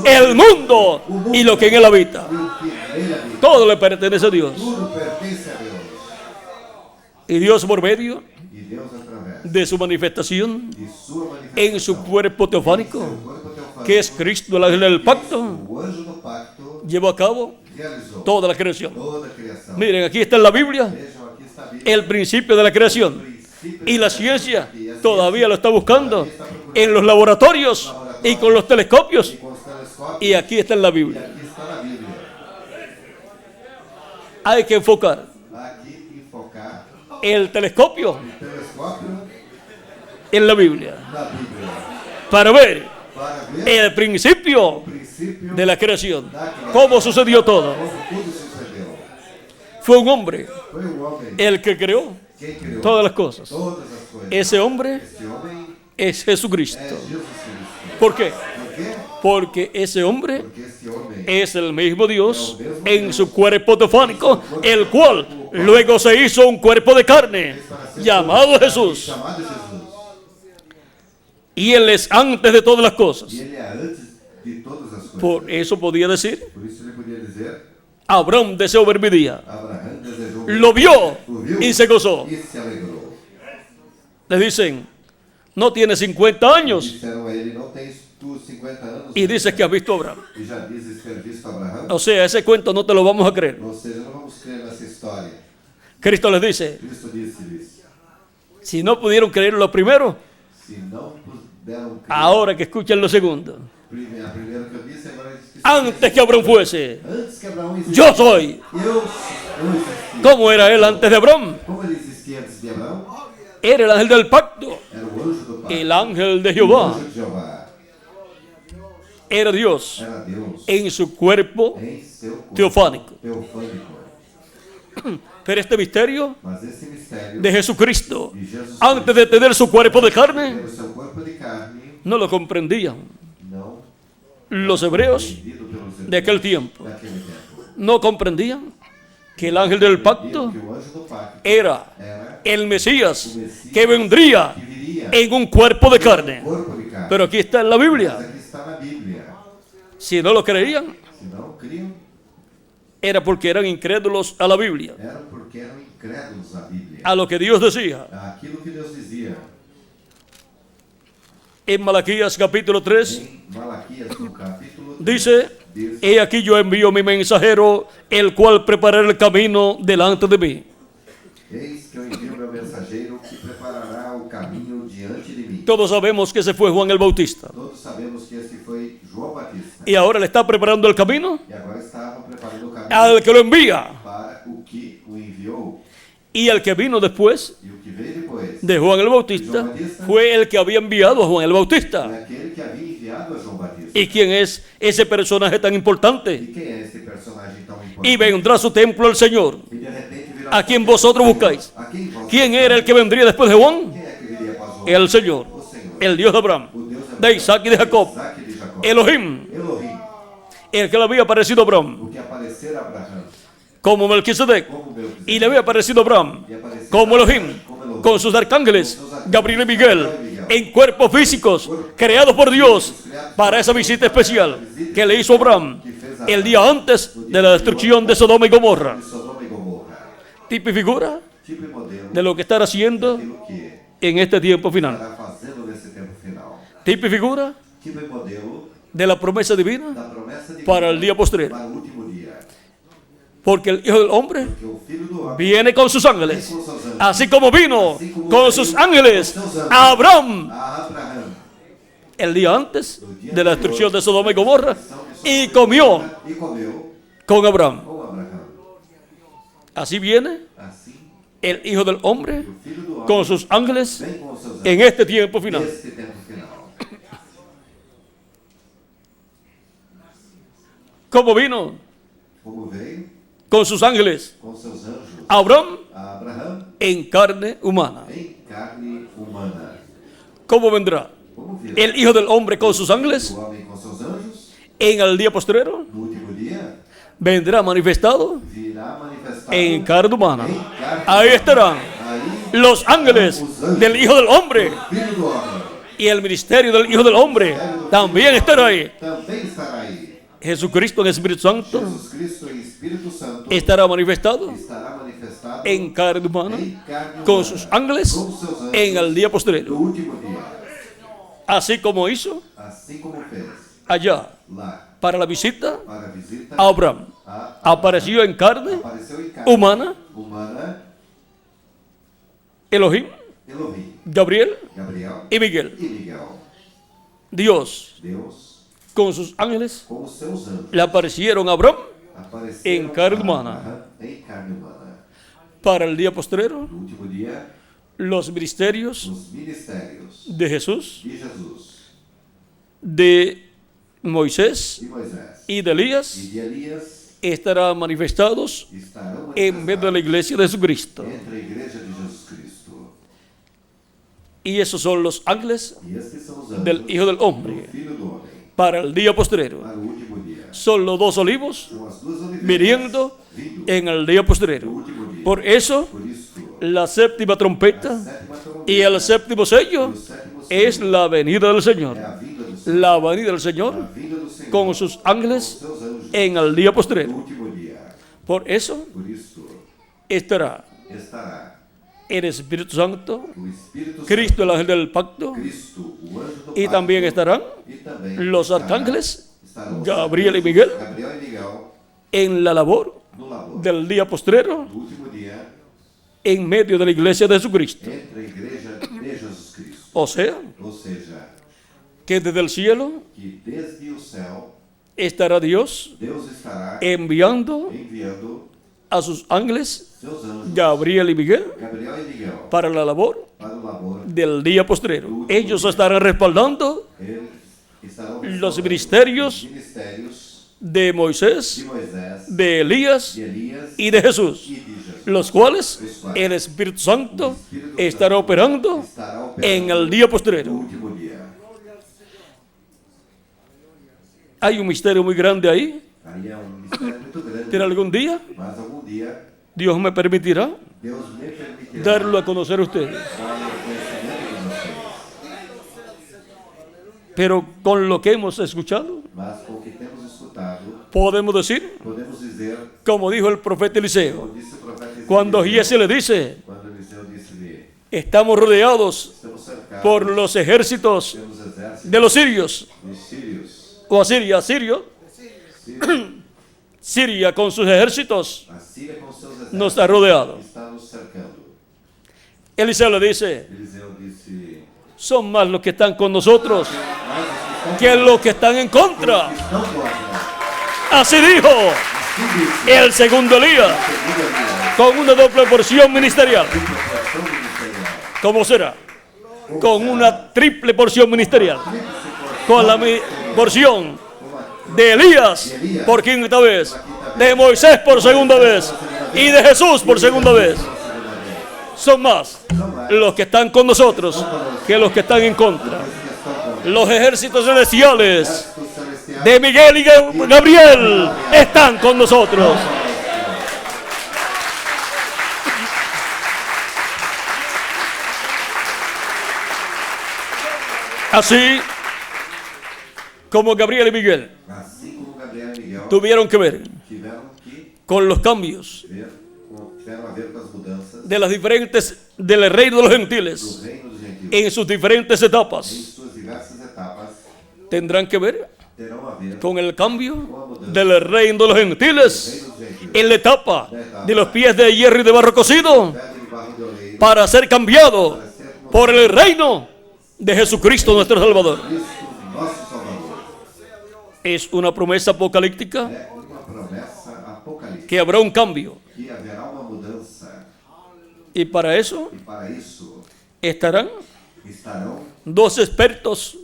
el mundo y lo que en Él habita. e o que nele habita. Todo le pertenece a Dios. Tudo pertence a Deus. Y Dios por medio E Deus, através de su manifestación de sua manifestação, en su cuerpo teofánico, seu corpo teofánico, que es Cristo, el ángel del pacto, o anjo do pacto llevó a cabo realizou toda la creación. toda a criação. Miren, aquí está en la Biblia Vejam, aqui está a Bíblia. el principio de la creación. Y la ciencia todavía lo está buscando en los laboratorios y con los telescopios. E com os telescópios, Y aquí está en la e Biblia. aqui está na Bíblia. Hay que enfocar Aqui enfocar el telescopio o telescópio en la Biblia na Bíblia para ver para ver el principio o princípio de la creación, da criação. cómo sucedió todo. Como tudo sucedeu. Fue un hombre Foi o homem el que creó quem criou todas las cosas. todas as coisas. Ese hombre Esse homem es Jesucristo. é Jesus Cristo. ¿Por qué? Por quê? Porque ese hombre Porque esse homem es el mismo Dios en su cuerpo teofánico, el cual luego se hizo un cuerpo de carne, llamado Jesús. chamado Jesus. Y Él es antes de todas las cosas. E ele é antes de todas as coisas. Por eso podía decir, Por isso ele podia dizer, Abraham deseó ver mi día. Abraão desejou Lo vio o viu y se gozó. e se alegrou. Le dicen, no tiene 50 años. Disseram a ele, não tens tu 50 anos Y dices que has visto a Abraham. e já dizes ter visto Abraão? O sea, ese cuento no te lo vamos a creer. Ou seja, não vamos crer nessa história. Cristo les dice, Cristo disse-lhes, si no pudieron creer lo primero, se não puderam crer, ahora que escuchen lo segundo. a primeira que eu disse, agora eu esqueci. Antes que Abraham fuese, Antes que Abraão existisse, yo soy. eu existi. ¿Cómo era él antes de Abraham? Como ele existia antes de Abraão? Era el ángel del pacto, Era o anjo do Pai. el ángel de O Jehová. anjo de Jeová. Era Dios Era Deus en su cuerpo em seu corpo teofánico. teofânico. Pero este misterio Mas esse mistério de Jesucristo, de Jesus antes de tener su cuerpo de carne, pelo seu corpo de carne, no lo comprendían não los hebreos entendido pelos de aquel tiempo. daquele tempo. No comprendían que el ángel del pacto Que o anjo do pacto era era el Mesías que vendría que viria en un cuerpo de carne. corpo de carne. Pero aquí está en la Mas Biblia. aqui está na Bíblia. Si no lo creían, Se não criam, era porque eran incrédulos a la Biblia, era porque eram incrédulos à Bíblia. a lo que Dios decía. Aquilo que Deus dizia En Malaquías capítulo 3 em Malaquias, no capítulo 3, dice, diz, he aquí yo envío mi mensajero, el cual preparará el camino delante de mí. eis que eu envio meu mensageiro que preparará o caminho diante de mim. Todos sabemos que ese fue Juan el Bautista. Todos sabemos que esse foi João Batista. Y ahora le está preparando el camino E agora estava preparando o caminho al que lo envía. para o que o enviou. Y el que vino después E o que veio depois de Juan el Bautista fue el que había enviado a Juan el foi Bautista. aquele que havia enviado a João Batista. ¿Y quién es ese personaje tan importante? E quem é esse personagem tão importante? Y vendrá a su templo el Señor, E de repente virá a quien vosotros buscáis. a quem vós ¿Quién era el que vendría después de Juan? Quem é que viria após João? El Señor, O Senhor. el Dios de Abraham, O Deus de Isaac y de Jacob, Isaac e de Jacó. Elohim, Elohim. el que le había aparecido a Abraham O que aparecer a Abraão como Melquisedec, como Melquisedeque. y le había aparecido a Abraham como Elohim, con sus arcángeles, Gabriel y Miguel, en cuerpos físicos creados por Dios para esa visita especial que le hizo a Abraham el día antes de la destrucción de Sodoma y Gomorra. de Sodoma e Gomorra. Tipo y figura Tipo e modelo de lo que estará haciendo daquilo que en este tiempo final. estará fazendo nesse tempo final. Tipo y figura Tipo e modelo de la promesa divina da promessa de para el día postrero. para o último dia. Porque el Hijo del Hombre Que o Filho do Homem viene con sus ángeles, así como vino con sus ángeles a Abraham a Abraão el día antes de la destrucción de Sodoma y Gomorra y comió e comeu con Abraham. com Abraão. Así viene Assim, el Hijo del Hombre o Filho do Homem con sus ángeles vem com os seus en anjos este tiempo final. neste tempo final. ¿Cómo vino? Como veio Con sus ángeles com seus anjos a Abraham a Abraão en carne humana. em carne humana. ¿Cómo vendrá Como virá el Hijo del Hombre con sus ángeles o homem com seus anjos en el día postrero? no último dia? Vendrá manifestado Virá manifestado en carne humana. em carne Ahí estarán Aí, los ángeles del Hijo del Hombre, Filho do Homem y el ministerio del Hijo del Hombre también estará ahí. também estará aí. Jesucristo en el Espíritu Santo Jesus Cristo e Espírito Santo estará manifestado estará manifestado en carne humana em carne con humana, sus ángeles com seus anjos en el día no postrero, último dia, así como hizo assim como fez allá lá para la visita para a visita a Abraham. Apareció en carne apareceu em carne humana humana Elohim, Elohim, Gabriel Gabriel y Miguel. e Miguel. Dios Deus con sus ángeles com os seus anjos le aparecieron a Abraham apareceram em carne a humana. Abraão em carne humana. Para el día postrero No último dia, los ministerios os ministérios de Jesús, de Jesus, de Moisés de Moisés y de Elías e de Elias estarán manifestados estarão en medio de la iglesia de Jesucristo. entre a igreja de Jesus Cristo. Y esos son los ángeles E estes são os anjos del Hijo del Hombre do Filho do Homem para el día postrero. para o último dia. Son los dos olivos São as duas oliveiras viniendo vindo en el día no postrero. último dia. Por eso, Por isso, la séptima a trompeta sétima trombeta y el séptimo sello e o sétimo es selo la venida del Señor. é a vinda do Senhor. La venida del A Señor vinda do Senhor con sus ángeles com seus anjos en el día no postrero. último dia. Por eso Por isso, estará estará el Espíritu Santo, o Espírito Cristo el ángel del pacto, Cristo, o anjo do y pacto, también estarán e também los estará- arcángeles estarão os Gabriel y arcángeles Miguel Gabriel e Miguel en la labor no labor del día postrero do último dia en medio de la iglesia de Jesucristo. entre a igreja de Jesus Cristo. O sea, Ou seja, que desde el cielo que desde o céu estará Dios Deus estará enviando enviando a sus ángeles seus anjos Gabriel y Miguel Gabriel e Miguel para la labor para o labor. del día postrero. Ellos estarán respaldando Eles estarão los respaldando ministerios os ministérios de de Moisés, Moisés, de Elías de Elias y de Jesús, e de Jesus, los cuales el Espíritu Santo estará operando estará operando en el día no postrero. último dia. Hay un misterio muy grande ahí, Aí é mistério muito grande, pero algún día mas algum dia Dios me permitirá Deus me permitirá darlo a conocer a ustedes. dar o conhecimento de vocês. Pero con lo que hemos escuchado, Mas com o que temos escutado, podemos decir, podemos dizer, como dijo el profeta Eliseo, como disse o profeta Ezequiel, cuando Giese le dice, quando Eliseu disse-lhe, estamos rodeados estamos cercados por los ejércitos pelos exércitos de los sirios, dos sírios. o Asiria, Sirio, Síria, Siria con sus ejércitos a Síria com seus exércitos nos ha rodeado. está nos cercando. Eliseo le dice, Eliseu disse, son más los que están con nosotros mas os que los que están en contra. que estão contra. Así dijo Assim disse, el segundo Elías, segundo dia, con una doble porción ministerial. proporção ministerial. ¿Cómo será? Con una triple porción ministerial. Con la porción de Elías por quinta vez, de Moisés por segunda vez y de Jesús por segunda vez. Son más los que están con nosotros que los que están en contra. Los ejércitos celestiales Exércitos celestiais de Miguel y Gabriel están con nosotros. Así como Gabriel y Miguel assim como Gabriel e Miguel tuvieron que ver tiveram que con los cambios tiveram a ver com as mudanças de las diferentes del reino de los gentiles do reino dos gentios en sus diferentes em etapas, suas diversas etapas, tendrán que ver terão a ver con el cambio del reino de los gentiles reino dos gentios. en la etapa de los pies de hierro y de barro cocido Pedra de barro de oleiro, para ser cambiado por el reino de Jesucristo nuestro Salvador. Cristo, nosso Salvador. Es una promesa apocalíptica É uma promessa apocalíptica que habrá un cambio, que haverá uma mudança y para eso e para isso estarán estarão dos expertos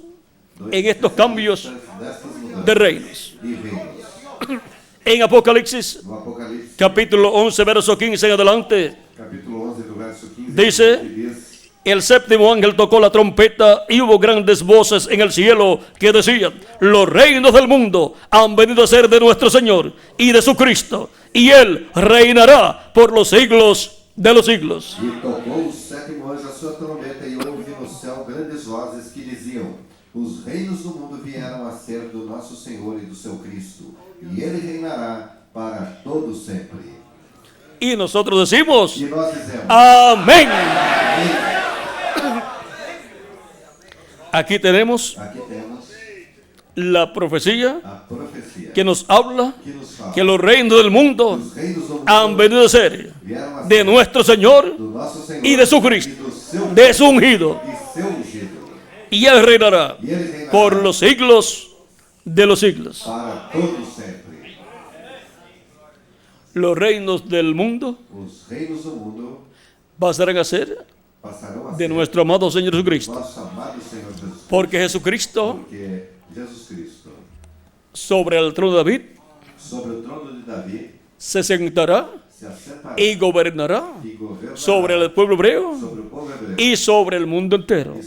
dois en estos cambios destas mudanças de reinos. e reinos. En Apocalipsis No Apocalipse, capítulo 11 verso 15 en adelante capítulo 11, do verso 15, dice, que diz: el séptimo ángel tocó la trompeta y hubo grandes voces en el cielo que decían, los reinos del mundo han venido a ser de nuestro Señor y de su Cristo, y Él reinará por los siglos de los siglos. E tocou o sétimo anjo a sua trombeta, e houve no céu grandes vozes que diziam: os reinos do mundo vieram a ser do nosso Senhor e do seu Cristo, e ele reinará para todo sempre. Y nosotros decimos, E nós dizemos: amén. amém. Aquí tenemos Aqui temos la profecía a profecia que nos habla que nos fala que los reinos del mundo os reinos do mundo han venido a ser vieram a de ser nuestro Señor do nosso Senhor y de su Cristo, e do seu, de su ungido, e seu ungido. y Él reinará E ele reinará por los siglos de los siglos. para todo sempre. Los reinos del mundo Os reinos do mundo pasarán a ser passarão a de ser nuestro amado Señor Jesucristo. nosso amado Senhor Jesus. Porque Jesucristo, Porque Jesus Cristo, sobre el trono de David, sobre o trono de Davi, se sentará se assentará y gobernará e governará sobre el pueblo hebreo sobre o povo hebreu y sobre el mundo entero, e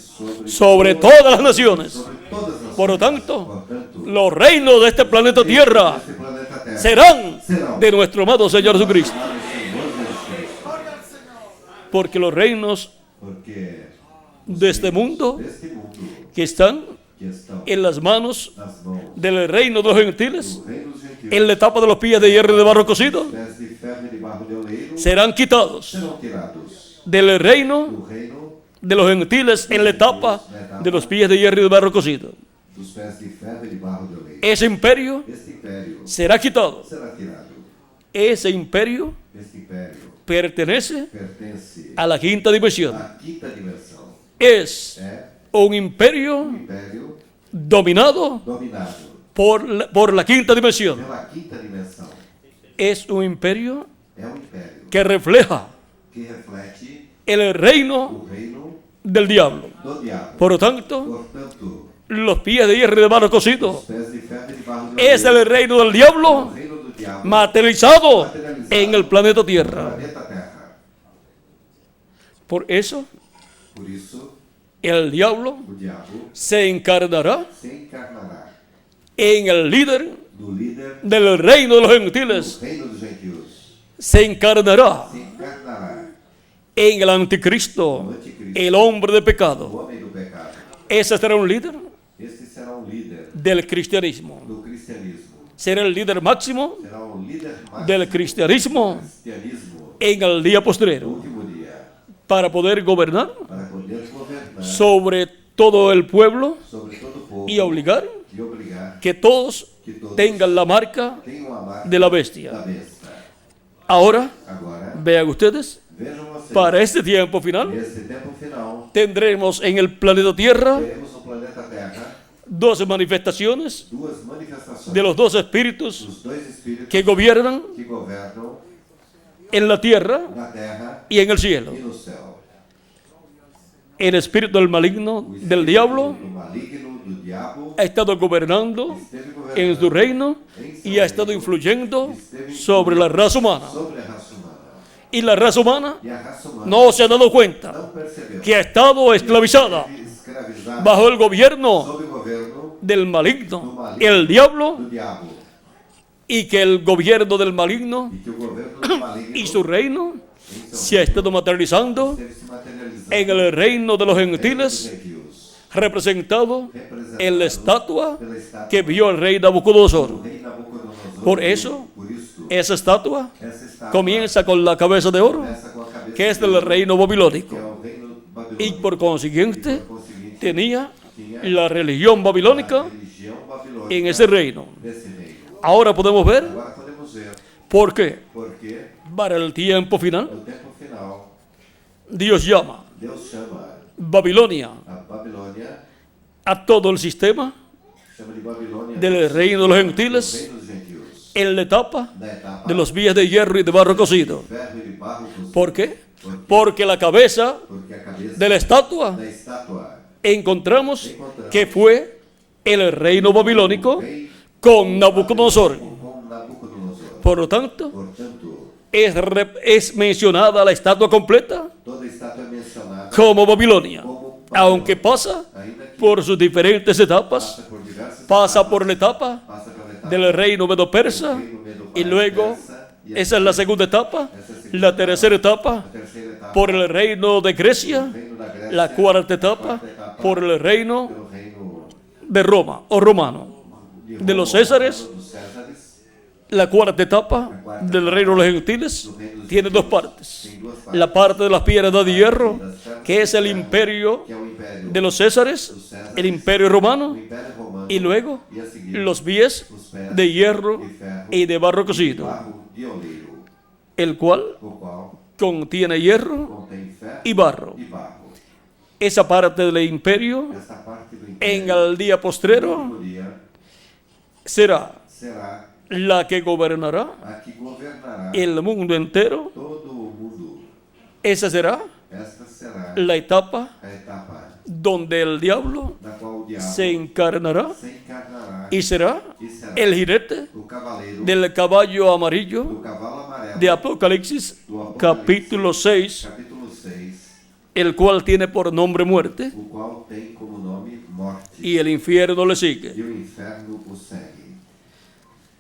sobre todas las naciones. sobre todas as nações. Por lo tanto, Portanto, los reinos de este planeta Tierra este planeta Terra serán serão de nuestro amado Señor Jesucristo. amado Senhor Jesus Cristo. Porque los reinos Porque de este mundo deste mundo que están que estão en las manos nas mãos del reino de los gentiles, do reino dos gentios, en la etapa de los pies de hierro y de barro cocido, pés de ferro e de barro de oleiro, serán quitados serão tirados del reino do reino de los gentiles en la etapa de los pies de hierro y de barro cocido. dos pés de ferro e de barro de oleiro. Ese imperio Este império será quitado. será tirado. Ese imperio Este império pertenece pertence a la quinta dimensión. à quinta dimensão. Es É un imperio um império dominado dominado por la quinta dimensión. pela quinta dimensão. Es un imperio É um império que refleja que reflete el reino o reino del diablo. do diabo. Por lo tanto, Portanto, los pies de hierro y de barro cocido os pés de ferro e de barro de es el reino del o diablo reino do diabo materializado en el planeta no Tierra. planeta Terra. Por eso, Por isso, el diablo o diabo se encarnará se encarnará en el líder do líder del reino de los do gentiles. reino dos gentios. Se encarnará Se encarnará en el anticristo, el hombre de o pecado. homem do pecado. Ese será un líder Este será um líder del cristianismo. do cristianismo. Será el líder máximo Será um líder máximo del cristianismo do cristianismo en el día no postrero último dia, para poder gobernar para poder governar sobre todo el pueblo sobre todo o povo y obligar e obrigar que todos que todos tengan la marca tenham a marca de la bestia. da besta. Ahora, Agora, vean ustedes, vejam vocês, para este tiempo final nesse tempo final, tendremos en el planeta Tierra teremos no planeta Terra 12 manifestaciones duas manifestações de los 12 espíritus dos dois espíritos que gobiernan que governam en la tierra na Terra y en el cielo. e no céu. El espíritu del maligno, O del espírito diablo, do maligno, do diabo, ha estado gobernando esteve en su governando reino em seu y ha estado reino, influyendo esteve sobre la raza humana. sobre a raça humana. Y la raza humana E a raça humana no se ha dado cuenta não percebeu que ha estado esclavizada escravizada bajo el gobierno sob o governo del do maligno, maligno, el diablo, do diabo, y que el gobierno del maligno e que o governo do maligno y su reino em seu se ha estado materializando esteve se materializando en el reino de los em dos gentiles, gentios, representado en la estatua pela estátua que vio el rey Nabucodonosor. do rei Nabucodonosor. Por eso, Por isso, esa estatua essa estátua comienza con la cabeza de oro, começa com a cabeça que es de del ouro, reino que é babilónico, o reino babilônico. y por consiguiente Por conseguinte, tenía tinha la religión a babilónica religião babilônica en ese reino. desse reino. Ahora podemos ver Agora podemos ver por qué porque para el tiempo final no tempo final Dios llama Deus chama Babilonia a Babilônia, a todo el sistema chama de Babilônia del reino de los do gentiles reino dos gentios, en la etapa da etapa de los vías de hierro y de barro cocido. ferro e de barro cocido. ¿Por qué? Porque la cabeza Porque a cabeça de la estatua da estátua encontramos que fue el reino babilónico rei con Nabucodonosor. com Nabucodonosor. Por lo tanto, Portanto, es mencionada la estatua completa toda estátua é mencionada como Babilonia, como aunque pasa ainda que por sus diferentes etapas, passa por diversas pasa etapas, por la etapa passa pela etapa del reino medo-persa y luego, esa es la segunda etapa, la tercera etapa, a terceira etapa por el reino de Grecia, reino da Grécia, la cuarta etapa, por el reino pelo reino de Roma o romano, de los Césares, dos Césares, la cuarta etapa del reino de los gentiles, tiene dos partes. La parte de las piedras de hierro, que es el imperio que é o império de los Césares, el imperio o romano, império romano, y luego e a seguir los pies de hierro y de barro cocido, barro e oleiro, el cual o qual contiene hierro contém ferro y barro. e barro. Esa parte del imperio Esta parte do en império el día postrero no dia será será la que gobernará a que governará el mundo entero. todo o mundo. Esa será Esta será la etapa a etapa donde el diablo da qual o diabo se encarnará se encarnará y será e será el jinete o cavaleiro del caballo amarillo do cavalo amarelo de Apocalipsis do Apocalipse, capítulo 6, capítulo 6, el cual tiene por nombre muerte o qual tem como nome morte, y el infierno le sigue. e o inferno o segue.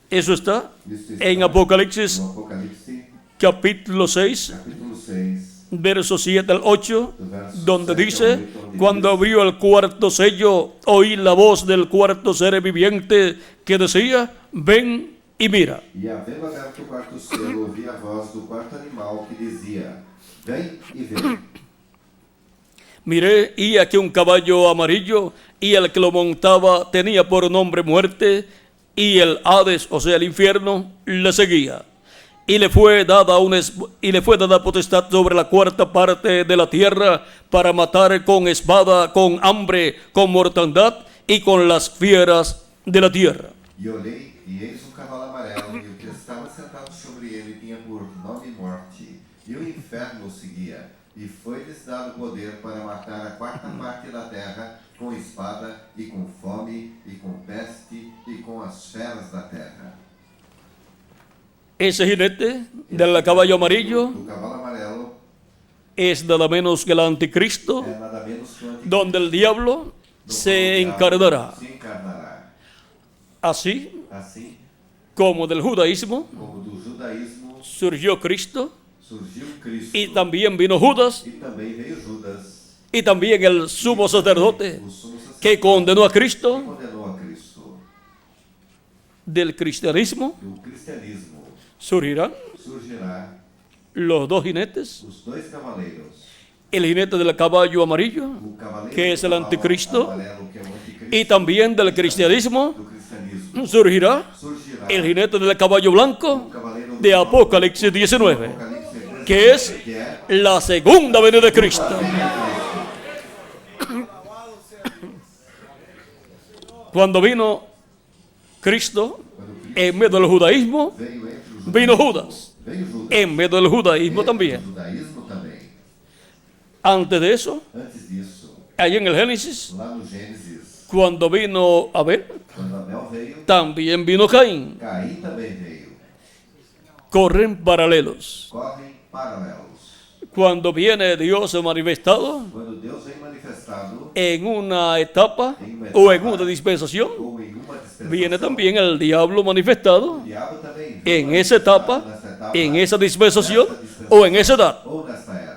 Eso está Isso está en Apocalipsis no Apocalipse, capítulo 6, capítulo 6, versos 7 al 8, do verso donde 7 ao dice: 8, onde cuando diz, abrió el cuarto sello, oí la voz del cuarto ser viviente que decía: ven y mira. E havendo aberto o quarto selo, ouvi a voz do quarto animal que dizia: Vem e vê. Miré y aquí un caballo amarillo, y el que lo montaba tenía por nombre muerte, y el Hades, o sea el infierno, le seguía. Y le fue dada potestad sobre la cuarta parte de la tierra para matar con espada, con hambre, con mortandad y con las fieras de la tierra. E olhei, e eis um cavalo amarelo, e o que estava sentado sobre ele tinha por nome morte, e o inferno o seguia, e foi-lhes dado poder para matar a quarta parte da terra com espada, e com fome, e com peste, e com as feras da terra. Ese jinete del caballo amarillo Do cavalo amarelo es nada menos que el anticristo, é nada menos que o anticristo, donde el diablo do qual se o diabo encarnará. se encarnará. Así Assim como del judaísmo como do judaísmo surgió Cristo, surgiu Cristo, y también vino Judas, e também veio Judas, y también el sumo sacerdote o sumo sacerdote, que condenó a que Cristo. condenou a Cristo. Del cristianismo Do cristianismo surgirán surgirá los dos jinetes: os dois cavaleiros, el jinete del caballo amarillo, o cavaleiro que es el do cavalo anticristo, amarelo, que é o anticristo, y también del cristianismo do cristianismo surgirá surgirá el jinete del caballo blanco o cavaleiro de do Apocalipsis 19, Apocalipse 19, que es que é la segunda venida de Cristo. Cuando vino Cristo en medio del judaísmo, veio entre os vino Judas veio Judas, en medio del judaísmo entre también. o judaísmo também. Antes de eso, Antes disso, allá en el Génesis, lá no Gênesis, cuando vino Abel, quando Abel veio, también vino Caín. Caim também veio. Corren paralelos. Correm paralelos. Cuando viene Dios manifestado Quando Deus vem manifestado en una etapa o en una dispensación, ou em uma dispensação, viene también el diablo manifestado o diabo também en vem esa etapa, nessa etapa, en esa dispensación nessa dispensação, o en esa edad. ou nesta era.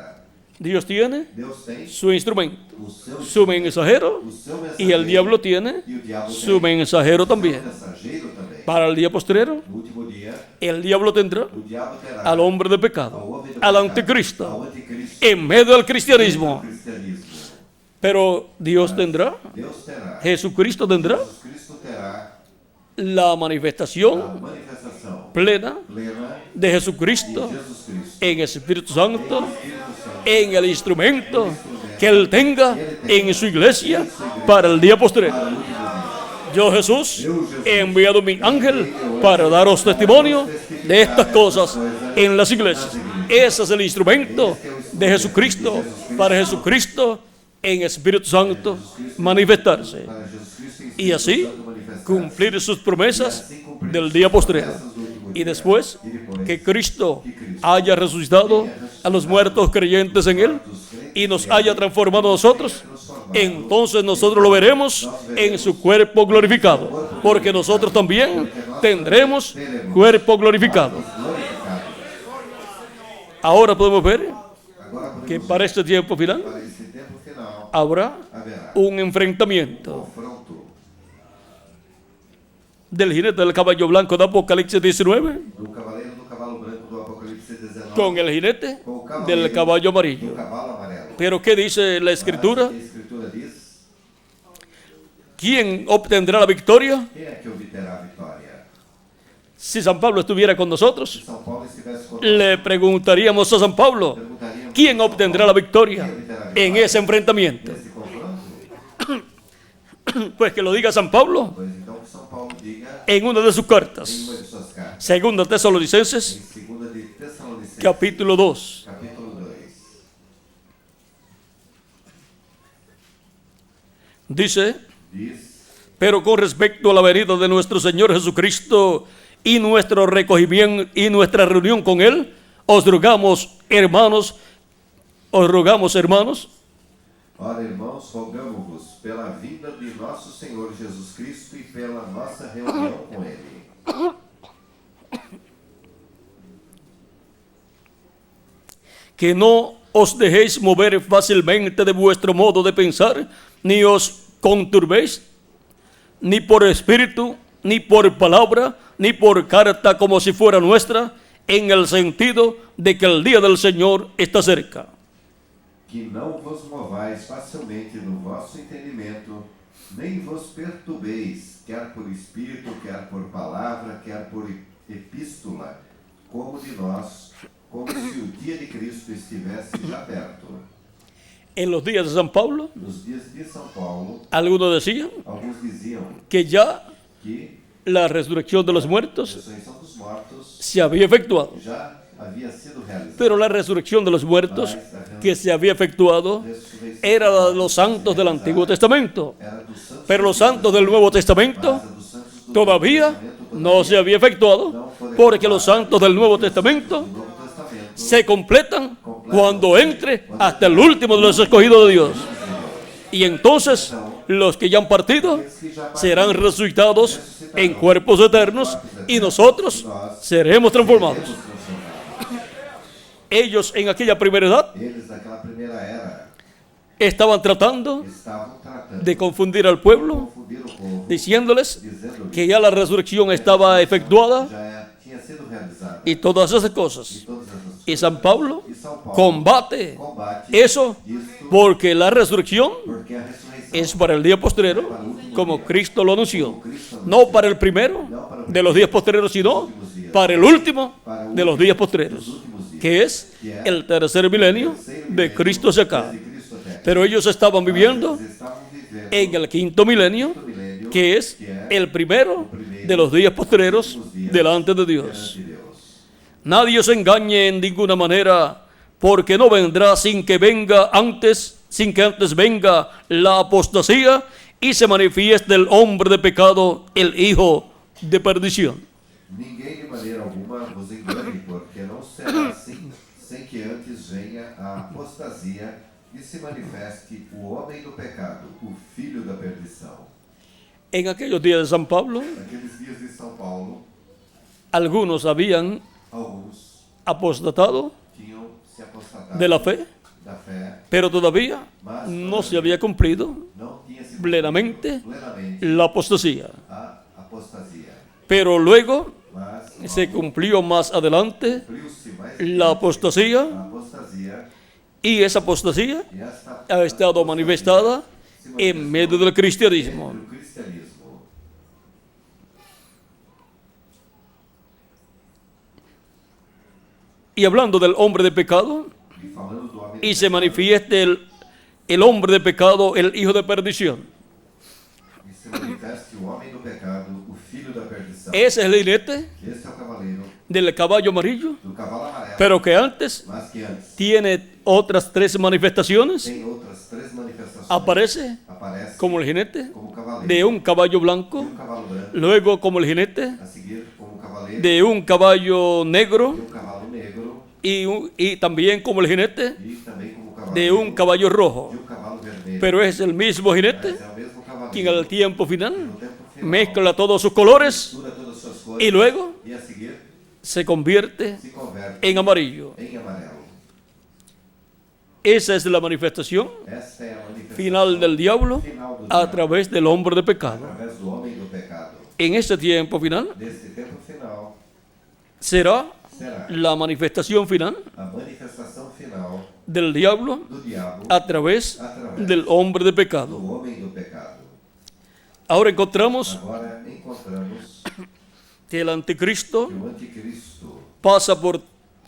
Dios tiene Deus tem su instrumento, o seu, su mensajero, o seu y el mensageiro, diablo tiene e o diabo su tem mensajero o seu también. mensageiro também. Para el día postrero, No último dia, el diablo tendrá o diabo terá al hombre de ao pecado, homem do al pecado, anticristo, ao anticristo, en medio del no cristianismo. cristianismo. Pero Dios tendrá, Deus terá, Jesucristo tendrá Jesus Cristo terá la a manifestación manifestação plena plena de de Jesucristo Jesus Cristo, en Espíritu Santo, Espírito Santo, en el instrumento que Él tenga en su iglesia para el día postrero. para o último dia. Yo, Jesús, he enviado mi ángel para daros testimonio de estas cosas en las iglesias. Ese es el instrumento de Jesucristo para Jesucristo en Espíritu Santo manifestarse Para Jesus Cristo em y Espírito así Santo manifestar-se. cumplir sus promesas del día postrero. Y después que Cristo haya resucitado a los muertos creyentes en Él y nos haya transformado a nosotros, entonces nosotros lo veremos en su cuerpo glorificado, porque nosotros también tendremos cuerpo glorificado. Glorificado. Ahora podemos ver Agora podemos que para este tiempo final para esse tempo final habrá haverá un enfrentamiento confronto del jinete del caballo blanco de Apocalipsis 19 do cavaleiro do cavalo branco do Apocalipse 19 con el jinete com o cavaleiro del caballo do amarillo. cavalo amarelo. Pero ¿qué dice la Escritura? A Escritura diz: ¿Quién obtendrá la victoria? quem é que obterá a vitória? Si San Pablo estuviera con nosotros, Se São Paulo estivesse conosco, le preguntaríamos a San Pablo, perguntaríamos: ¿quién obtendrá la victoria en ese enfrentamiento? nesse confronto? Pues que lo diga San Pablo Pois então que São Paulo diga en una de sus em cartas. uma de suas cartas, Segunda em Tesalonicenses, 2 de Tessalonicenses, capítulo 2, capítulo 2, Dice, Diz, pero con respecto a la venida de nuestro Señor Jesucristo y nuestro recogimiento y nuestra reunión con Él, os rogamos, hermanos, ora, irmãos, rogamo-vos pela vinda de nosso Senhor Jesus Cristo e pela nossa reunião com Ele, que no os dejéis mover fácilmente de vuestro modo de pensar, ni os conturbéis, ni por espíritu, ni por palabra, ni por carta como si fuera nuestra, en el sentido de que el día del Señor está cerca. que não vos movais facilmente no vosso entendimento, nem vos perturbeis, quer por espírito, quer por palavra, quer por epístola, como de nós, como se o dia de Cristo estivesse já perto. En los días de San Pablo, Nos dias de São Paulo, algunos decían alguns diziam que ya que la resurrección de los a muertos ressurreição dos mortos se había efectuado. já havia sido realizada. Pero la resurrección de los muertos que se había efectuado era la de los santos del Antiguo Testamento. Era dos santos, Pero los santos del Nuevo Testamento mas a dos santos do todavía Novo Testamento no se había efectuado, porque los santos del Nuevo Testamento do Novo Testamento se completan cuando entre hasta el último de los escogidos de Dios. Y entonces los que ya han partido serán resucitados en cuerpos eternos y nosotros seremos transformados. Ellos en aquella primera edad eles daquela primeira era estaban tratando estavam tratando de confundir al pueblo, confundir o povo, diciéndoles dizendo que ya la resurrección estaba efectuada já tinha sido realizada y todas esas cosas. todas essas Y San Pablo e São Paulo combate combate eso isto porque la resurrección porque a ressurreição es para el día postrero, como Cristo lo anunció. No para el primero de los días postreros, sino para el último de los días postreros, que es el tercer milenio de Cristo hacia acá. de Cristo até. Pero ellos estaban viviendo Eles estavam vivendo en el quinto milenio, que es el primero de los días postreros delante de Dios. de Deus. Nadie os engañe en ninguna manera, porque no vendrá sin que antes venga la apostasía y se manifieste el hombre de pecado, el hijo de perdición. Ninguém de maneira alguma vos engane, porque não será assim, sem que antes venha a apostasia e se manifeste o homem do pecado, o filho da perdição. En aquellos días de San Pablo, Naqueles dias de São Paulo, algunos habían alguns apostatado tinham se apostatado de la fe, da fé, pero todavía no se había cumplido não tinha se plenamente plenamente la apostasía. a apostasia. Pero luego Mas se cumplió más adelante cumpriu-se mais la apostasía, a apostasia y esa apostasía e esta ha estado manifestada en medio del cristianismo. do cristianismo. Y hablando del hombre de pecado, E falando do homem y se manifieste el hombre de pecado, el hijo de perdición. e se manifeste o homem do pecado, o filho da perdição. Ese es el jinete Este é o cavaleiro del caballo amarillo, do cavalo amarelo, pero que antes mas que antes tiene otras tres manifestaciones. tem outras três manifestações. Aparece Aparece como el jinete como cavaleiro de un caballo de blanco, cavalo branco, luego como el jinete a seguir como cavaleiro de un caballo de negro cavalo negro y también como el jinete e também como cavalo de un caballo rojo. de cavalo vermelho. Pero es el mismo jinete Mas é o mesmo cavaleiro que en el tiempo final no tempo final mezcla todos sus colores mistura todas as suas cores y luego e a seguir se convierte se converte en amarillo. em amarelo. Esa es la manifestación Esta é a manifestação final del diablo final do a diabo, través del hombre de pecado. através do homem do pecado. En este tiempo final Neste tempo final será será la manifestación final a manifestação final del diablo do diabo a través del hombre de do pecado. homem do pecado. Ahora encontramos Agora encontramos que el anticristo que o anticristo pasa por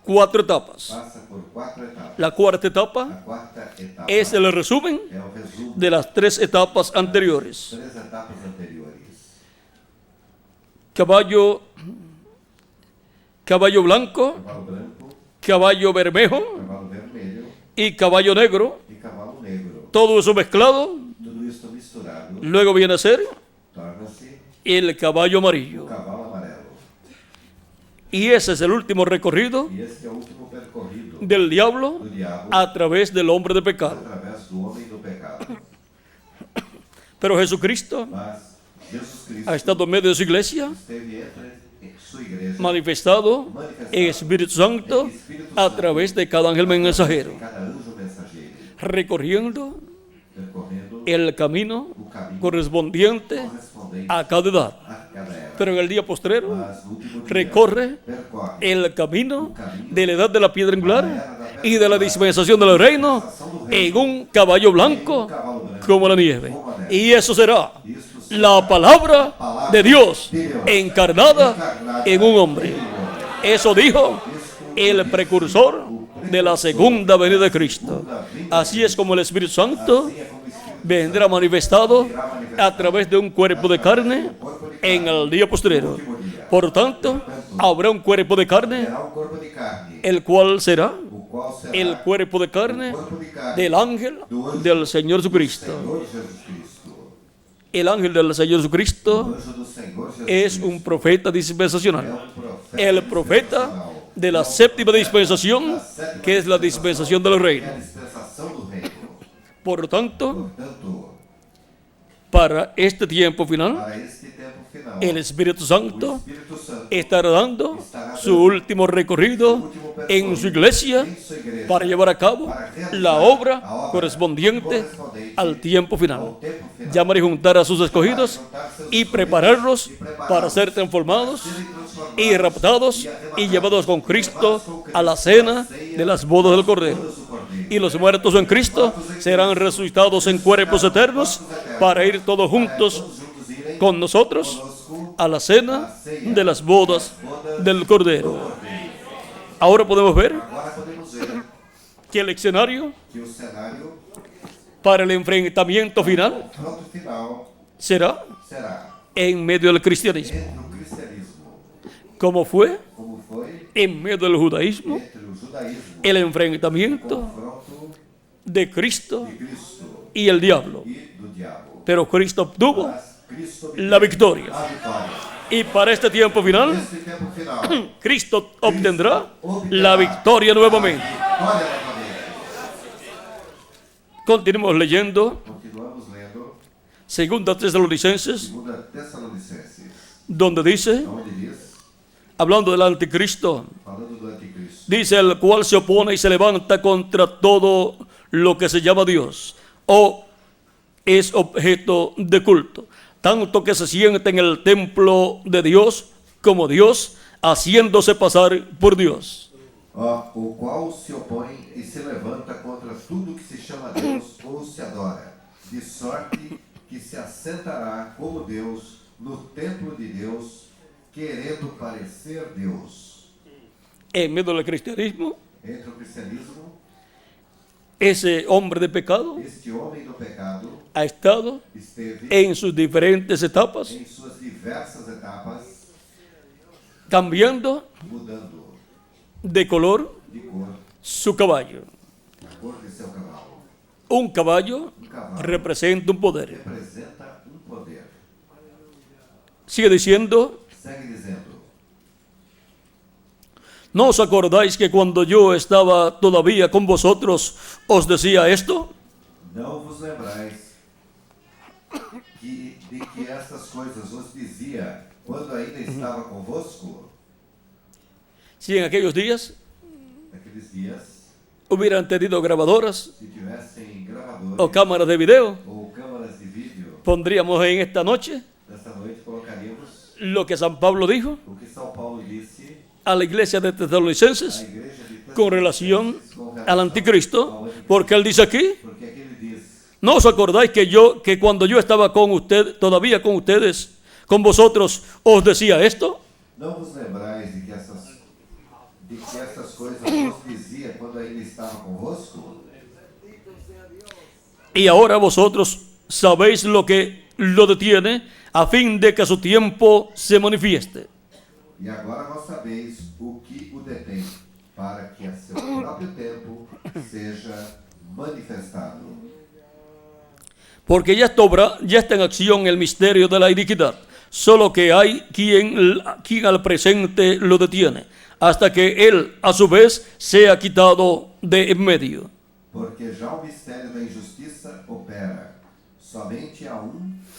cuatro etapas. passa por quatro etapas. La cuarta etapa A quarta etapa es el resumen é o resumo de las tres etapas anteriores. três etapas anteriores. Caballo blanco, Cavalo branco, caballo bermejo cavalo vermelho y caballo negro. e cavalo negro. Todo eso mezclado Tudo isso misturado Luego viene a ser torna-se el caballo o amarillo. cavalo amarelo. Y ese es el último recorrido E esse é o último percorrido del diablo do diabo a través del hombre de pecado. através do homem do pecado. Pero Jesucristo Mas Jesus Cristo ha estado en medio de su iglesia, esteve entre sua igreja, manifestado en Espíritu Santo a través de cada ángel mensajero, cada anjo mensageiro, recorriendo percorrendo el camino o caminho correspondiente correspondente a cada edad. a cada era. Pero en el día postrero Mas no último dia, recorre percorre el camino de la edad de la piedra angular y de la dispensación del reino en un caballo blanco como la nieve. Y eso será la palabra de Dios encarnada en un hombre. Eso dijo el precursor de la segunda venida de Cristo. Así es como el Espíritu Santo vendrá manifestado a través de un cuerpo de carne en el día postrero. Por tanto, habrá un cuerpo de carne, Terá um corpo de carne, el cual será o qual será el cuerpo de carne corpo de carne del ángel del Señor Jesucristo. Senhor Jesus Cristo. El ángel del Señor O Jesucristo anjo do Senhor Jesus es Cristo un profeta é dispensacional. profeta El profeta de la séptima dispensación, que es la dispensación del é a reino. dispensação do reino. Por lo tanto, Portanto, para este tiempo final, para este tempo final, el Espíritu o Santo Espírito Santo estará dando su último recorrido en su iglesia em sua igreja para llevar a cabo la obra correspondiente al tiempo ao final. tempo final, Llamar y juntar a sus escogidos y prepararlos para ser transformados y raptados y llevados con Cristo a la cena de las bodas del Cordero. Y los muertos en Cristo serán resucitados en cuerpos eternos para ir todos juntos con nosotros a la cena de las bodas del Cordero. Ahora podemos ver Agora podemos ver que el escenario que o cenário para el enfrentamiento final pronto final será será en medio del cristianismo, entre o cristianismo, como fue como foi en medio del judaísmo, entre o judaísmo, el enfrentamiento confronto de Cristo de Cristo y el diablo. e do diabo. Pero Cristo obtuvo Mas Cristo la victoria. a vitória. Y para este tiempo final, Neste tempo final, Cristo obtendrá la victoria nuevamente. vitória novamente. Continuemos leyendo Continuamos lendo Segunda Tesalonicenses, Segunda Tessalonicenses, donde dice, onde diz, hablando del anticristo, falando do anticristo, dice el cual se opone y se levanta contra todo lo que se llama Dios o es objeto de culto, tanto que se sienta en el templo de Dios como Dios, haciéndose pasar por Dios. o qual se opõe e se levanta contra tudo que se chama Deus ou se adora, de sorte que se assentará como Deus no templo de Deus, querendo parecer Deus. En medio del cristianismo, Entre o cristianismo, ese hombre de pecado este homem do pecado ha estado esteve en sus diferentes etapas em suas diversas etapas, cambiando mudando de color de cor, su caballo. a cor de seu cavalo. Un caballo Cavalo representa un poder. representa poder. Sigue diciendo, Segue dizendo, ¿no os acordáis que cuando yo estaba todavía con vosotros os decía esto? não vos lembrais de que estas coisas os dizia quando ainda estava convosco? Si en aquellos días Naqueles dias, hubieran tenido grabadoras se tivessem o gravadores cámaras de video, ou câmaras de vídeo, pondríamos en esta noche nesta noite colocaríamos lo que San Pablo dijo o que São Paulo disse a la iglesia de à Tesalonicenses igreja de con relación com relação al anticristo, ao anticristo. porque él dice aquí, Porque aqui ele diz, ¿no os acordáis que cuando yo estaba con usted, todavía con ustedes, con vosotros, os decía esto? não vos lembrais de que estas coisas vos dizia quando ainda estava convosco? Y ahora vosotros sabéis lo que lo detiene a fin de que a su tiempo se manifieste. E agora vós sabeis o que o detém, para que a seu próprio tempo seja manifestado. Porque ya está en acción el misterio de la iniquidad, solo que hay quien al presente lo detiene, hasta que él a su vez sea quitado de en medio. Porque já o mistério da injustiça opera. Somente há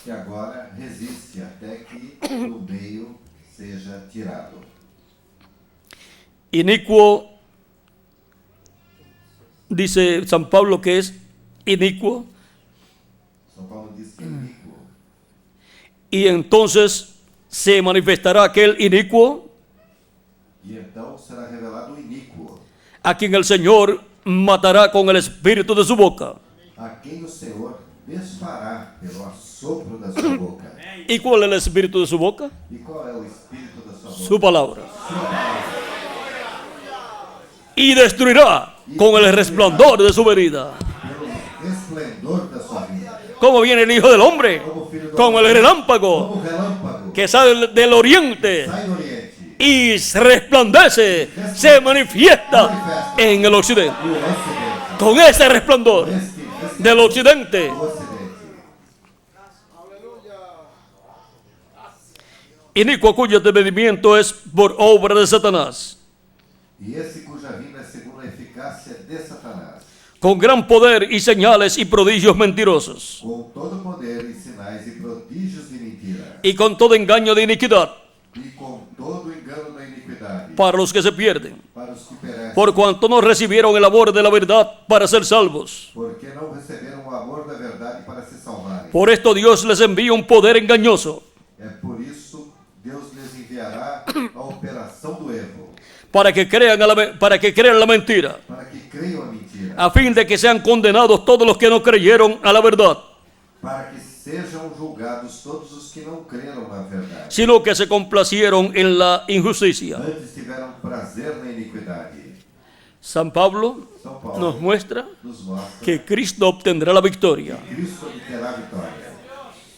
que agora resiste até que do meio seja tirado. Inicuo, dice San Pablo que es inicuo, São Paulo diz que é iníquo. y entonces se manifestará aquel inicuo E então será revelado o iníquo, a quien el Señor matará con el espíritu de su boca. a quem o Senhor desfará pelo assopro da sua boca. ¿Y cuál es el espíritu de su boca? E qual é o espírito da sua boca? Su palabra. Y destruirá con el resplandor de su venida. Pelo esplendor da sua vida. ¿Cómo viene el Hijo del Hombre? Como filho do Como el homem, relámpago como relâmpago, que sale del oriente sai do oriente. y resplandece, se manifiesta en el occidente. E o ocidente. Con ese resplandor Este del occidente, o ocidente. inicuo cuyo entendimiento es por obra de Satanás, E esse cuja vinda é segundo a eficácia de Satanás, con gran poder y señales y prodigios mentirosos, com todo poder e sinais e prodígios de mentira, y con todo engaño de iniquidad e com todo engano da iniquidade, para los que se pierden, para os que perecem, por cuanto no recibieron el amor de la verdad para ser salvos. porque não receberam o amor da verdade para se salvarem. Por esto Dios les envía un poder engañoso É por isso Deus lhes enviará a operação do erro, para que crean la mentira, para que creiam a mentira, a fin de que sean condenados todos los que no creyeron a la verdad, para que sejam julgados todos os que não creram na verdade, sino que se complacieron en la injusticia. antes tiveram prazer na iniquidade. San Pablo São Paulo nos muestra nos mostra que Cristo obtendrá la victoria. Cristo obterá a vitória.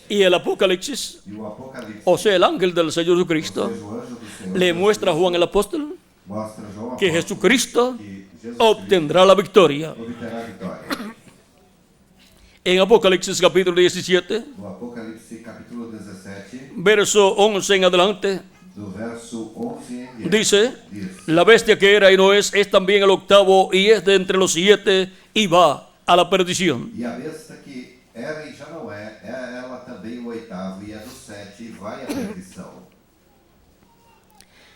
Y el Apocalipsis, E o Apocalipse, o sea, el ángel del Señor ou Jesucristo, seja, o anjo do Senhor, le muestra a Juan el apóstol mostra João que apóstolo Jesucristo que Jesus obtendrá la victoria. Cristo obterá a vitória. En Apocalipsis capítulo 17, No Apocalipse capítulo 17, verso 11 en adelante, do verso 11 em diante, dice: diz: la bestia que era y no es también el octavo y es de entre los 7 y va a la perdición. E a besta que era e já não é ela também o oitavo, e é do 7 e vai à perdição.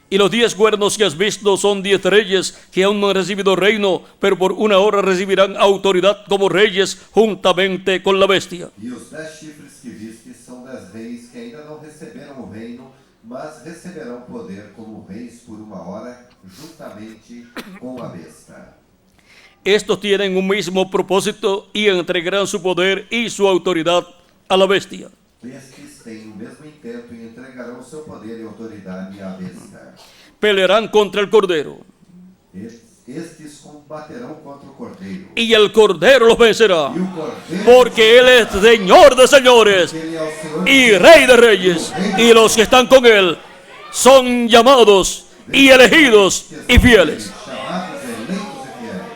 Y los 10 cuernos que has visto son 10 reyes que aún no han recibido reino, pero por una hora recibirán autoridad como reyes juntamente con la bestia. E os 10 chifres que viste são 10 reis que ainda não receberam o reino, mas receberão poder como reis por uma hora, juntamente com a besta. Estos tienen un mismo propósito y entregarán su poder y su autoridad a la bestia. Estes têm o mesmo intento e entregarão seu poder e autoridade à besta. Pelearán contra el Cordero Estes combaterão contra o Cordeiro. y el Cordero los vencerá, E o Cordeiro, porque Él es Señor de señores ele é o Senhor y Rey de reyes, y los que están con Él son llamados y elegidos y fieles. chamados, eleitos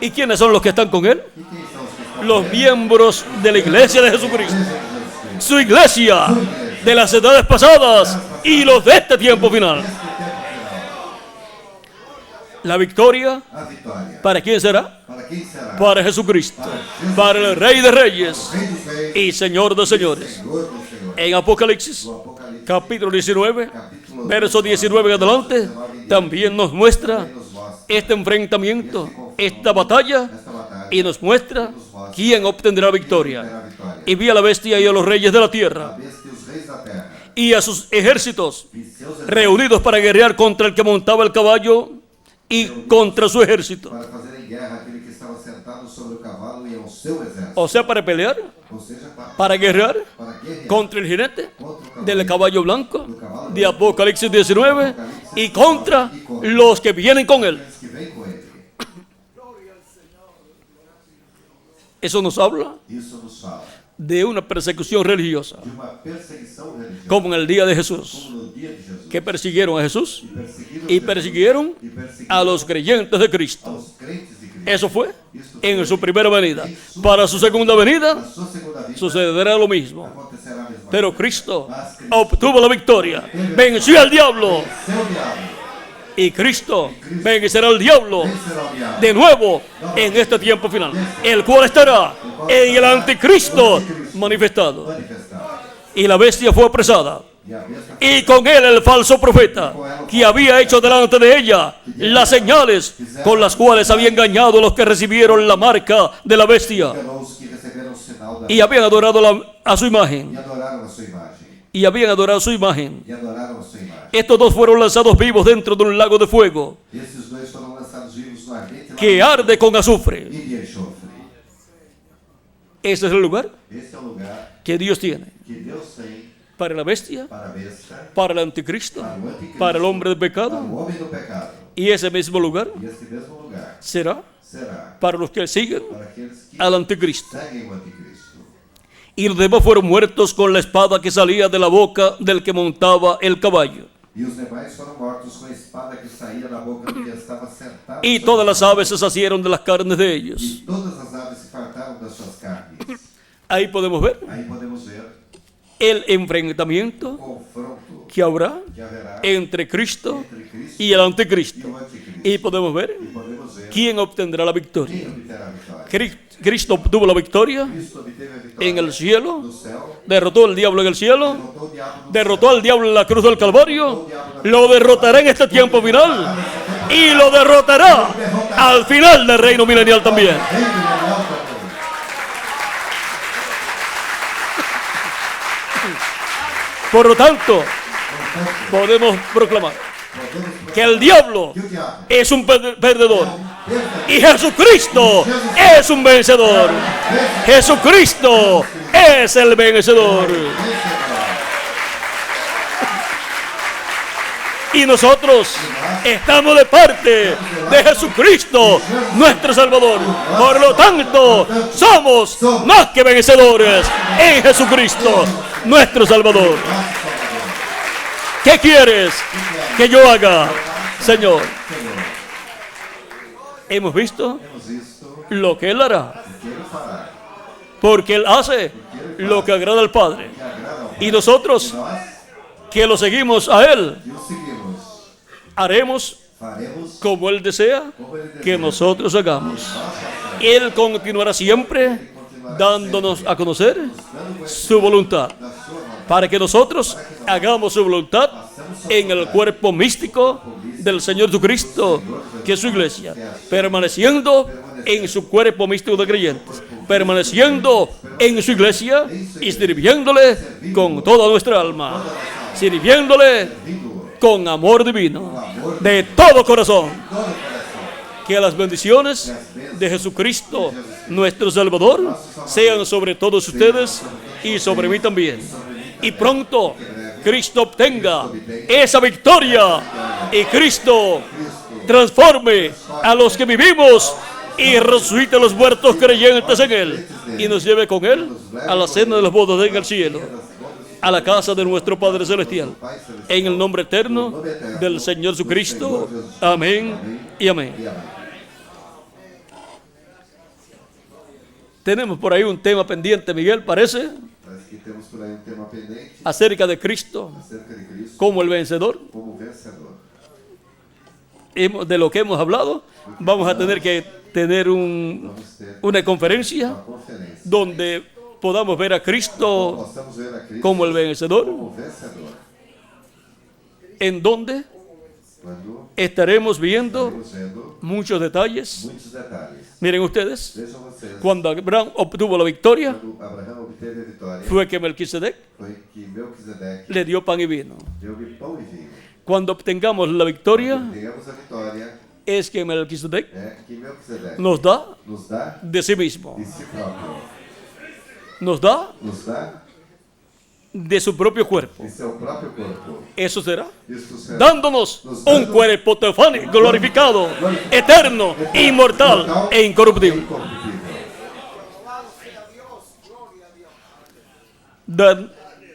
e fiéis. ¿Y quiénes son los que están con Él? E quem são os que estão Los com ele? miembros de la iglesia de Jesucristo, Igreja de Jesus Cristo. su iglesia de las edades pasadas y los de este tiempo final. Este tempo final. La victoria, A vitória. ¿para quién será? Para quem será? Para Jesucristo, para el Rey de Reyes Rei dos reis, y Señor de señores. Senhor do Senhor. En Apocalipsis, No Apocalipse, capítulo 19, capítulo verso 19 en adelante, también nos muestra nos mostra este enfrentamiento, esta batalla, esta batalha y nos muestra quién obtendrá la victoria. terá a vitória. Y vi a la bestia y a los reyes de la A tierra besta e os reis da terra y a sus ejércitos e seus exércitos reunidos para guerrear contra el que montaba el caballo y contra su ejército. para fazerem guerra àquele que estava sentado sobre o cavalo e ao seu exército. O sea, para pelear, Ou seja, para guerrear para guerrear contra el jinete contra o del cavalo caballo blanco de Apocalipsis 19 y contra los que vienen con él. que vem com ele. Eso nos habla Isso nos fala de una persecución religiosa, de uma perseguição religiosa, como en el día de Jesús, como no dia de Jesus. que persiguieron a Jesús E y persiguieron a los creyentes de Cristo. aos crentes de Cristo. Eso fue en su primera venida. Para su segunda venida, A sua segunda vinda, sucederá lo mismo. acontecerá a mesma Pero coisa. Cristo Mas Cristo obtuvo la victoria, venció al diablo, venceu o diabo, y Cristo vencerá al diablo vencerá o diabo. de nuevo en este tiempo final, el cual estará en el anticristo manifestado. Manifestado. Y la bestia fue apresada, E a besta y con él el falso profeta, que había hecho delante de ella las señales con las cuales había engañado a los que recibieron la marca de la bestia enganou os que receberam o sinal da y habían adorado a su imagen. e adoraram a sua imagem. Y habían adorado su imagen. E adoraram a sua imagem. Estos dos fueron lanzados vivos dentro de un lago de fuego Esses dois foram lançados vivos no ardente que lago arde con azufre. e de enxofre. Ese es el lugar Esse é o lugar que Dios tiene que Deus tem para la bestia, para a besta, para el anticristo, para o anticristo, para el hombre de para pecado. o homem do pecado. Y ese mismo lugar E esse mesmo lugar será será para los que siguen para aqueles que al anticristo. seguem o anticristo. Y los demás fueron muertos con la espada que salía de la boca del que montaba el caballo. E os demais foram mortos com a espada que saía da boca do que estava sentado. Y sobre todas o las cavalo. aves se sacieron de las carnes de ellos. E todas as aves se fartaram das suas carnes. Ahí podemos ver Aí podemos ver el o enfrentamiento confronto que habrá que haverá entre Cristo entre Cristo y el e anticristo. o anticristo. Y podemos ver E podemos ver quién obtendrá la victoria. quem obterá a vitória. Cristo obtuvo la victoria Cristo obteve a vitória en el cielo, no céu, derrotó al diablo en el cielo, derrotou o diabo no derrotó céu, al diablo en la cruz del Calvario, lo derrotará en este tiempo final y lo derrotará al final del reino milenial también. reino milenial também. Por lo tanto, podemos proclamar Podemos que el diablo que o diabo es un perdedor perdeu. y Jesucristo es un vencedor. Jesucristo es el vencedor. Y nosotros estamos de parte de Jesucristo, nuestro Salvador. Por lo tanto, somos más que vencedores en Jesucristo, nuestro Salvador. ¿Qué quieres que yo haga, Señor? Hemos visto Temos visto lo que Él hará, que ele fará, porque Él hace lo que agrada al Padre. que agrada ao Pai. Y nosotros Nós que lo seguimos a Él, que o seguimos, haremos faremos como Él desea como ele que deseja. nosotros hagamos. Nós faremos. Él continuará siempre dándonos a conocer su voluntad, Da sua vontade. para que nosotros hagamos su voluntad en el cuerpo místico del Señor Jesucristo, que es su iglesia, permaneciendo en su cuerpo místico de creyentes, permaneciendo en su iglesia y sirviéndole con toda nuestra alma, sirviéndole con amor divino, de todo corazón. Que las bendiciones de Jesucristo, nuestro Salvador, sean sobre todos ustedes y sobre mí también. Y pronto Cristo obtenga esa victoria y Cristo transforme a los que vivimos y resucite a los muertos creyentes en Él y nos lleve con Él a la cena de las bodas en el cielo, a la casa de nuestro Padre Celestial. En el nombre eterno del Señor Jesucristo. Amén y amén. E amém. Tenemos por ahí un tema pendiente, Miguel, parece, Parece que temos por aí tema pendente acerca de Cristo acerca de Cristo como el vencedor. como vencedor. De lo que hemos hablado, vamos a tener que tener Vamos ter una conferencia uma conferência. donde podamos ver a Cristo Possamos ver a Cristo como el vencedor, como vencedor. en donde Quando estaremos viendo estaremos vendo muchos detalles. muitos detalles. Miren ustedes, Vejam vocês, cuando Abraham obtuvo la victoria, quando Abraão obteve a vitória, fue que Melquisedec foi que Melquisedeque le dio pan y vino. deu-lhe pão e vinho. Cuando obtengamos la victoria, Temos a vitória, es que Melquisedec é que Melquisedeque nos da nos dá de sí mismo, de si próprio, nos da nos dá de su propio cuerpo. de seu próprio corpo. Eso será Isso será dándonos un cuerpo teofánico, glorificado, eterno, inmortal e incorruptible. incorruptível.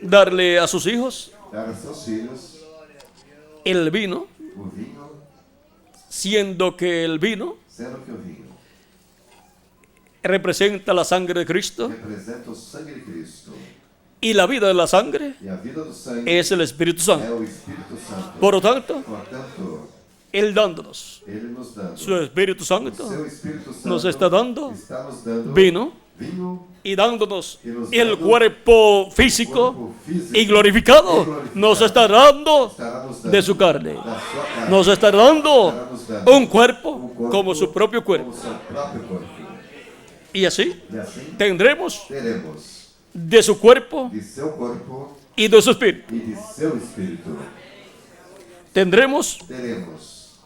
Darle a sus hijos Dar a seus filhos el vino, o vinho, siendo que el vino sendo que o vinho representa la sangre de Cristo, representa o sangue de Cristo. y la vida de la sangre E a vida do sangue es el Espíritu é Santo. o Espírito Santo. Por lo tanto, Portanto, Él dándonos Ele nos dando su Espíritu o Santo, seu Espírito Santo nos está dando está nos dando vino vinho y dándonos y nos el dando cuerpo físico cuerpo físico y glorificado, nos está dando estará nos dando de su carne. da sua carne. Nos está Estará dando nos dando un cuerpo corpo como su propio cuerpo. como seu próprio corpo. Y así E assim tendremos teremos de su cuerpo de seu corpo y de su espíritu. e de seu espírito. Tendremos Teremos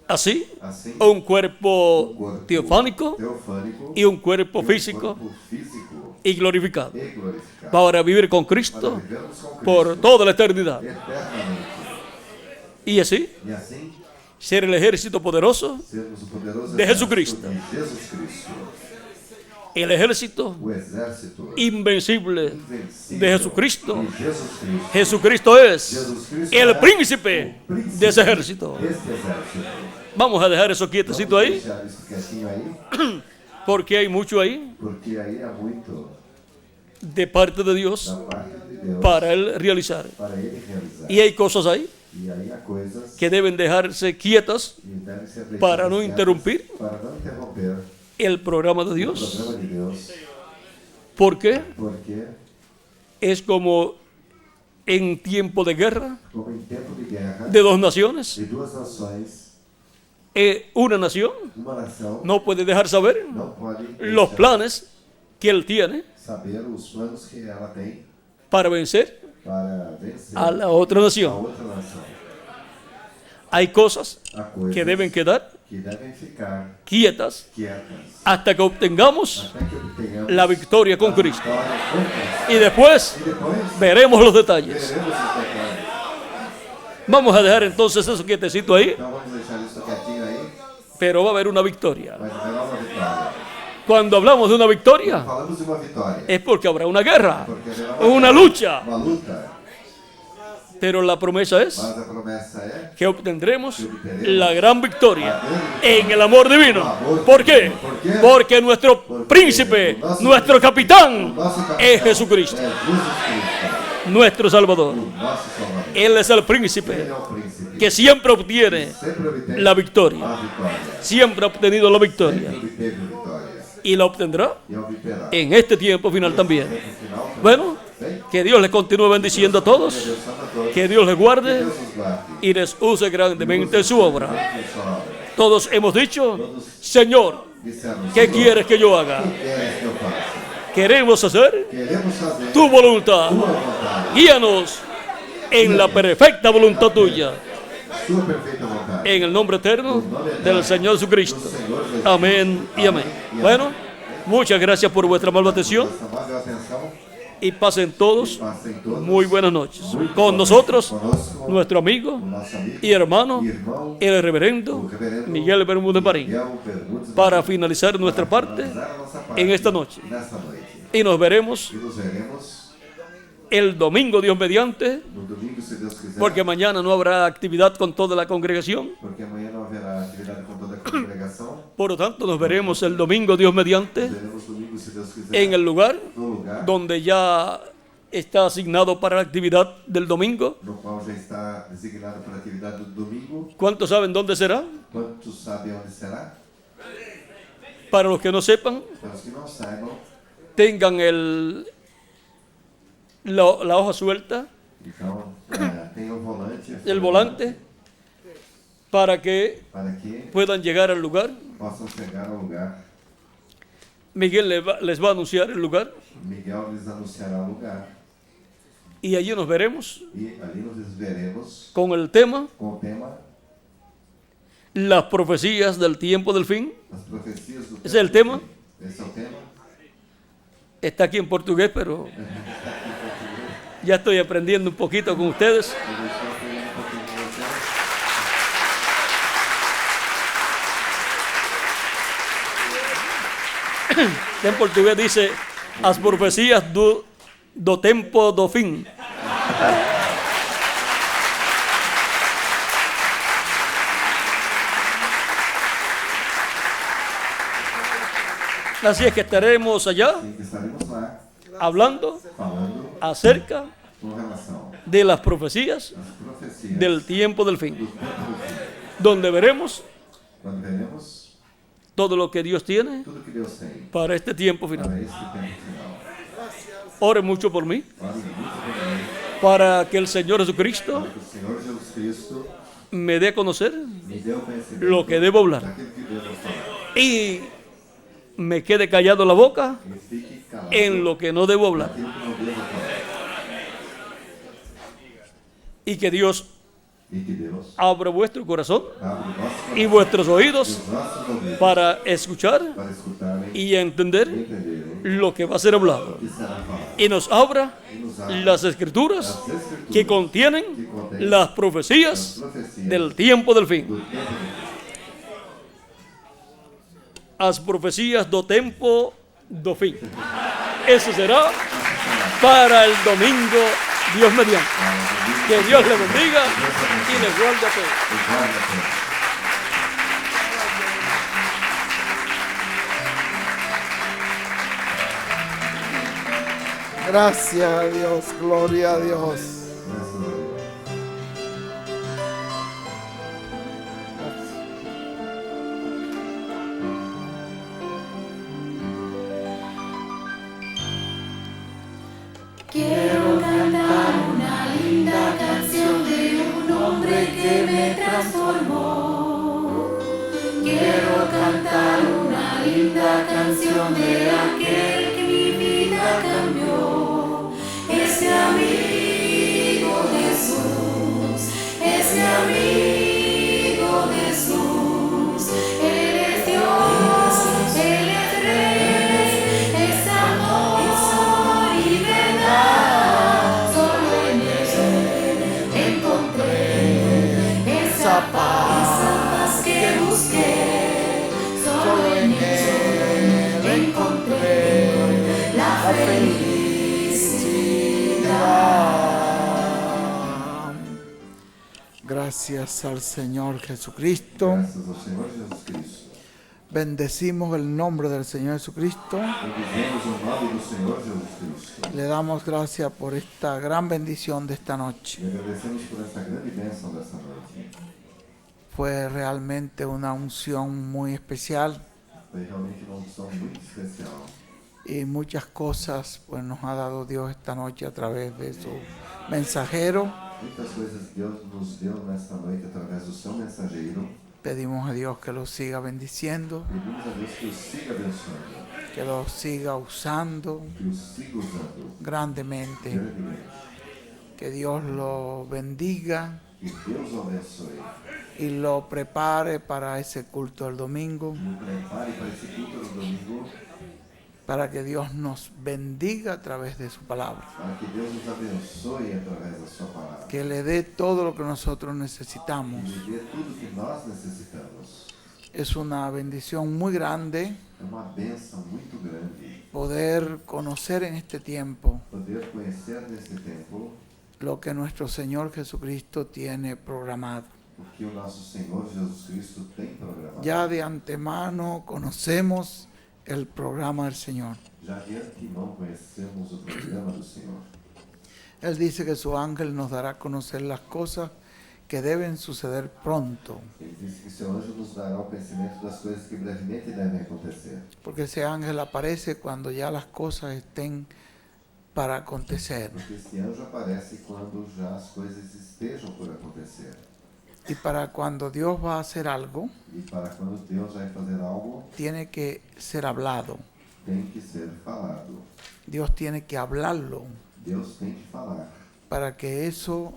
así assim un cuerpo corpo teofánico teofânico y un cuerpo e físico corpo físico y glorificado e glorificado. para vivir con Para Cristo vivermos com por Cristo toda la eternidad. eternamente. Y así E assim ser el ejército poderoso, sermos o poderoso de exército Jesucristo. de Jesus Cristo, el ejército o exército invencible invencível de Jesucristo. de Jesus Cristo. Jesucristo es Jesus Cristo el é príncipe o príncipe de ese ejército. deste exército. Vamos a dejar eso quietecito Vamos ahí, deixar isso quietinho aí, porque hay mucho ahí porque aí há muito de parte de Dios da parte de Deus para Él realizar. para Ele realizar. Y hay cosas ahí E aí há coisas que deben dejarse quietas que devem ser deixadas para no quietas, interrumpir para não interromper el programa de o Dios, programa de Deus, porque porque es como en tiempo de guerra como em tempo de guerra de dos naciones, de duas nações, una nación uma nação no puede dejar saber não pode los deixar planes que Él tiene saber os planos que ela tem para vencer para vencer a la otra a nación. outra nação. Hay cosas Há coisas que deben quedar que devem ficar quietas quietas hasta que obtengamos até que obtenhamos la victoria con a Cristo. vitória com Cristo. Y después E depois veremos los detalles. veremos os detalhes. Vamos a dejar entonces eso quietecito ahí, Então vamos deixar isso quietinho aí, pero va a haber una victoria. mas haverá uma vitória. Cuando hablamos de una victoria, Falamos de uma vitória, es porque habrá una guerra, porque haverá una lucha, uma luta, pero la promesa es mas a promessa é que obtendremos la gran victoria en el amor divino. amor ¿Por qué? divino. ¿Por qué? Porque nuestro príncipe, nuestro capitán, nosso capitão es Jesucristo, é Jesus Cristo, nuestro Salvador. o nosso Salvador. Él es el Ele príncipe é o príncipe que siempre obtiene sempre obtém la victoria, a vitória, siempre ha obtenido la victoria sempre obteve vitória y la obtendrá e obterá. en este tiempo final también. No final, Bueno, bem, que Dios les continúe bendiciendo a todos, Deus salva a todos, que Dios les guarde Deus os guarde, y les use grandemente en su obra. em sua obra. Todos hemos dicho, Señor, Dissemos, ¿qué Senhor, quieres que yo haga? o que queres que eu faça? Queremos hacer Queremos fazer tu voluntad. tua vontade, Guíanos en la perfecta voluntad tuya. sua perfeita vontade. En el nombre eterno del Señor Jesucristo. Amén y amén. Bueno, muchas gracias por vuestra amable atención Nossa amável atenção, y pasen todos passem todos muy buenas noches. muito Con bem nosotros, conosco, nuestro amigo o nosso amigo y hermano, e irmão el reverendo Miguel Bermúdez Marín, Miguel Bermúdez para Marín, finalizar nuestra para parte finalizar a nossa parte en esta noche. nesta noite. Y nos veremos E nos veremos el domingo, Dios mediante, no domingo, se Deus quiser, porque mañana no habrá actividad con toda la congregación. porque amanhã não haverá atividade com toda a congregação. Por lo tanto, nos veremos el domingo, Dios mediante, Veremos domingo, se Deus quiser, en el lugar no lugar donde ya está asignado para la actividad del domingo. no qual já está designado para a atividade do domingo. ¿Cuántos saben dónde será? Quantos sabem onde será? Para los que no sepan, Para os que não saibam, tengan la hoja suelta, então, tem o volante, el volante, para que para que puedan llegar al lugar. possam chegar ao lugar. Miguel les va a anunciar el lugar Miguel lhes anunciará o lugar y allí nos veremos e ali nos veremos con el tema com o tema las profecías del tiempo del fin. As profecias do ¿Ese es el tema? Esse é o tema. Está aquí en portugués, pero ya estoy aprendiendo un poquito con ustedes. Eu estou aprendendo um pouquinho com vocês. En portugués dice as profecías do tempo do fim. Así es que estaremos allá Assim que estaremos lá hablando falando acerca com relação de las profecías às profecias del tiempo del do fin, tempo do fim. donde veremos Quando veremos todo lo que Dios tiene tudo que Deus tem para este tiempo final. para este tempo final. Ore mucho por mí, Ore muito por mim, para que el Señor Jesucristo para que o Senhor Jesus Cristo me dé a conocer me dê o conhecimento lo que debo hablar daquilo que devo falar. y me quede callado la boca E fique calado en lo que no debo hablar. daquilo que não devo falar. Y que Dios E que Deus abra vuestro corazón abra o nosso y coração vuestros e oídos os nossos ouvidos para escuchar para escutarem y entender e entenderem lo que va a ser hablado. o que será falado. Y nos abra E nos abra las escrituras as escrituras que contienen que contêm las as profecías profecias del tiempo del fin. do tempo do fim. As profecías do tempo do fin. Eso será para el domingo, Dios mediante. Que Dios le bendiga y le guarde a todos. E guarda a todos. Gracias a Dios, gloria a Dios. Graças a Deus. Quiero cantar una linda canción de un hombre que me transformó. Quiero cantar una linda canción de aquel que mi vida cambió. Ese amigo Jesús, ese amigo Jesús. Él es Dios, Él es Rey, es amor y verdad. Solo en Él encontré esa paz que busqué. Solo en Él encontré la felicidad. Gracias al Señor Jesucristo. Graças ao Senhor Jesus Cristo. Bendecimos el nombre del Señor Jesucristo. Bendizemos o nome do Senhor Jesus Cristo. Le damos gracias por esta gran bendición de esta noche. E agradecemos por esta grande bênção dessa noite. Fue realmente una unción muy especial Foi realmente uma unção muito especial. y muchas cosas pues nos ha dado Dios esta noche a través de su mensajero. Muitas coisas Deus nos deu nesta noite através do seu mensageiro. Pedimos a Dios que lo siga bendiciendo, Pedimos a Deus que o siga abençoando, que lo siga usando que o siga usando grandemente, grandemente. que Dios lo bendiga Que Deus o abençoe y lo prepare para ese culto del domingo, e o prepare para esse culto no domingo, para que Dios nos bendiga a través de su palabra, para que Deus nos abençoe através da sua palavra. que le dé todo lo que nosotros E necesitamos. lhe dê tudo que nós necessitamos. Es una bendición muy grande É uma bênção muito grande poder conocer en este tiempo poder conhecer nesse tempo lo que nuestro Señor Jesucristo tiene programado. o que o nosso Senhor Jesus Cristo tem programado. Ya de antemano conocemos el programa del Señor. Já de antemão conhecemos o programa do Senhor. Él dice que su ángel nos dará a conocer las cosas que deben suceder pronto, Ele disse que seu anjo nos dará o conhecimento das coisas que brevemente devem acontecer. porque ese ángel aparece cuando ya las cosas estén para acontecer. Porque esse anjo aparece quando já as coisas estejam por acontecer. Y para cuando Dios va a hacer algo, E para quando Deus vai fazer algo, tiene que ser hablado. tem que ser falado. Dios tiene que hablarlo Deus tem que falar para que eso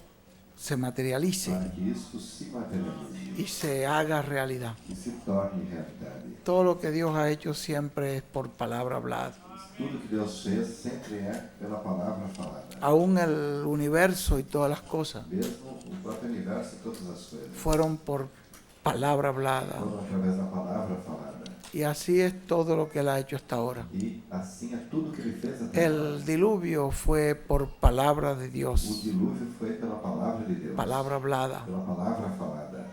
se materialice para que isto se materialize y se haga realidad. e se torne realidade. Todo lo que Dios ha hecho siempre es por palabra hablada. Tudo que Deus fez sempre é pela palavra falada. Aún el universo y todas las cosas Mesmo o próprio universo e todas as coisas fueron por palabra hablada. foram através da palavra falada. Y así es todo lo que Él ha hecho hasta ahora. E assim é tudo que ele fez até agora. El diluvio fue por palabra de O Dios, dilúvio foi pela palavra de Deus. palabra hablada. Pela palavra falada.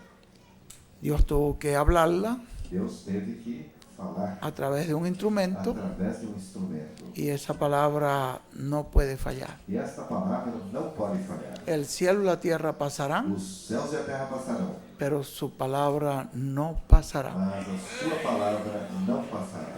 Dios tuvo que hablarla Deus teve que falar a través de un instrumento através de instrumento. y esa palabra no puede fallar. E esta palavra não pode falhar. El cielo y la tierra pasarán, Os céus e a terra passarão, pero su palabra no pasará. mas a sua palavra não passará.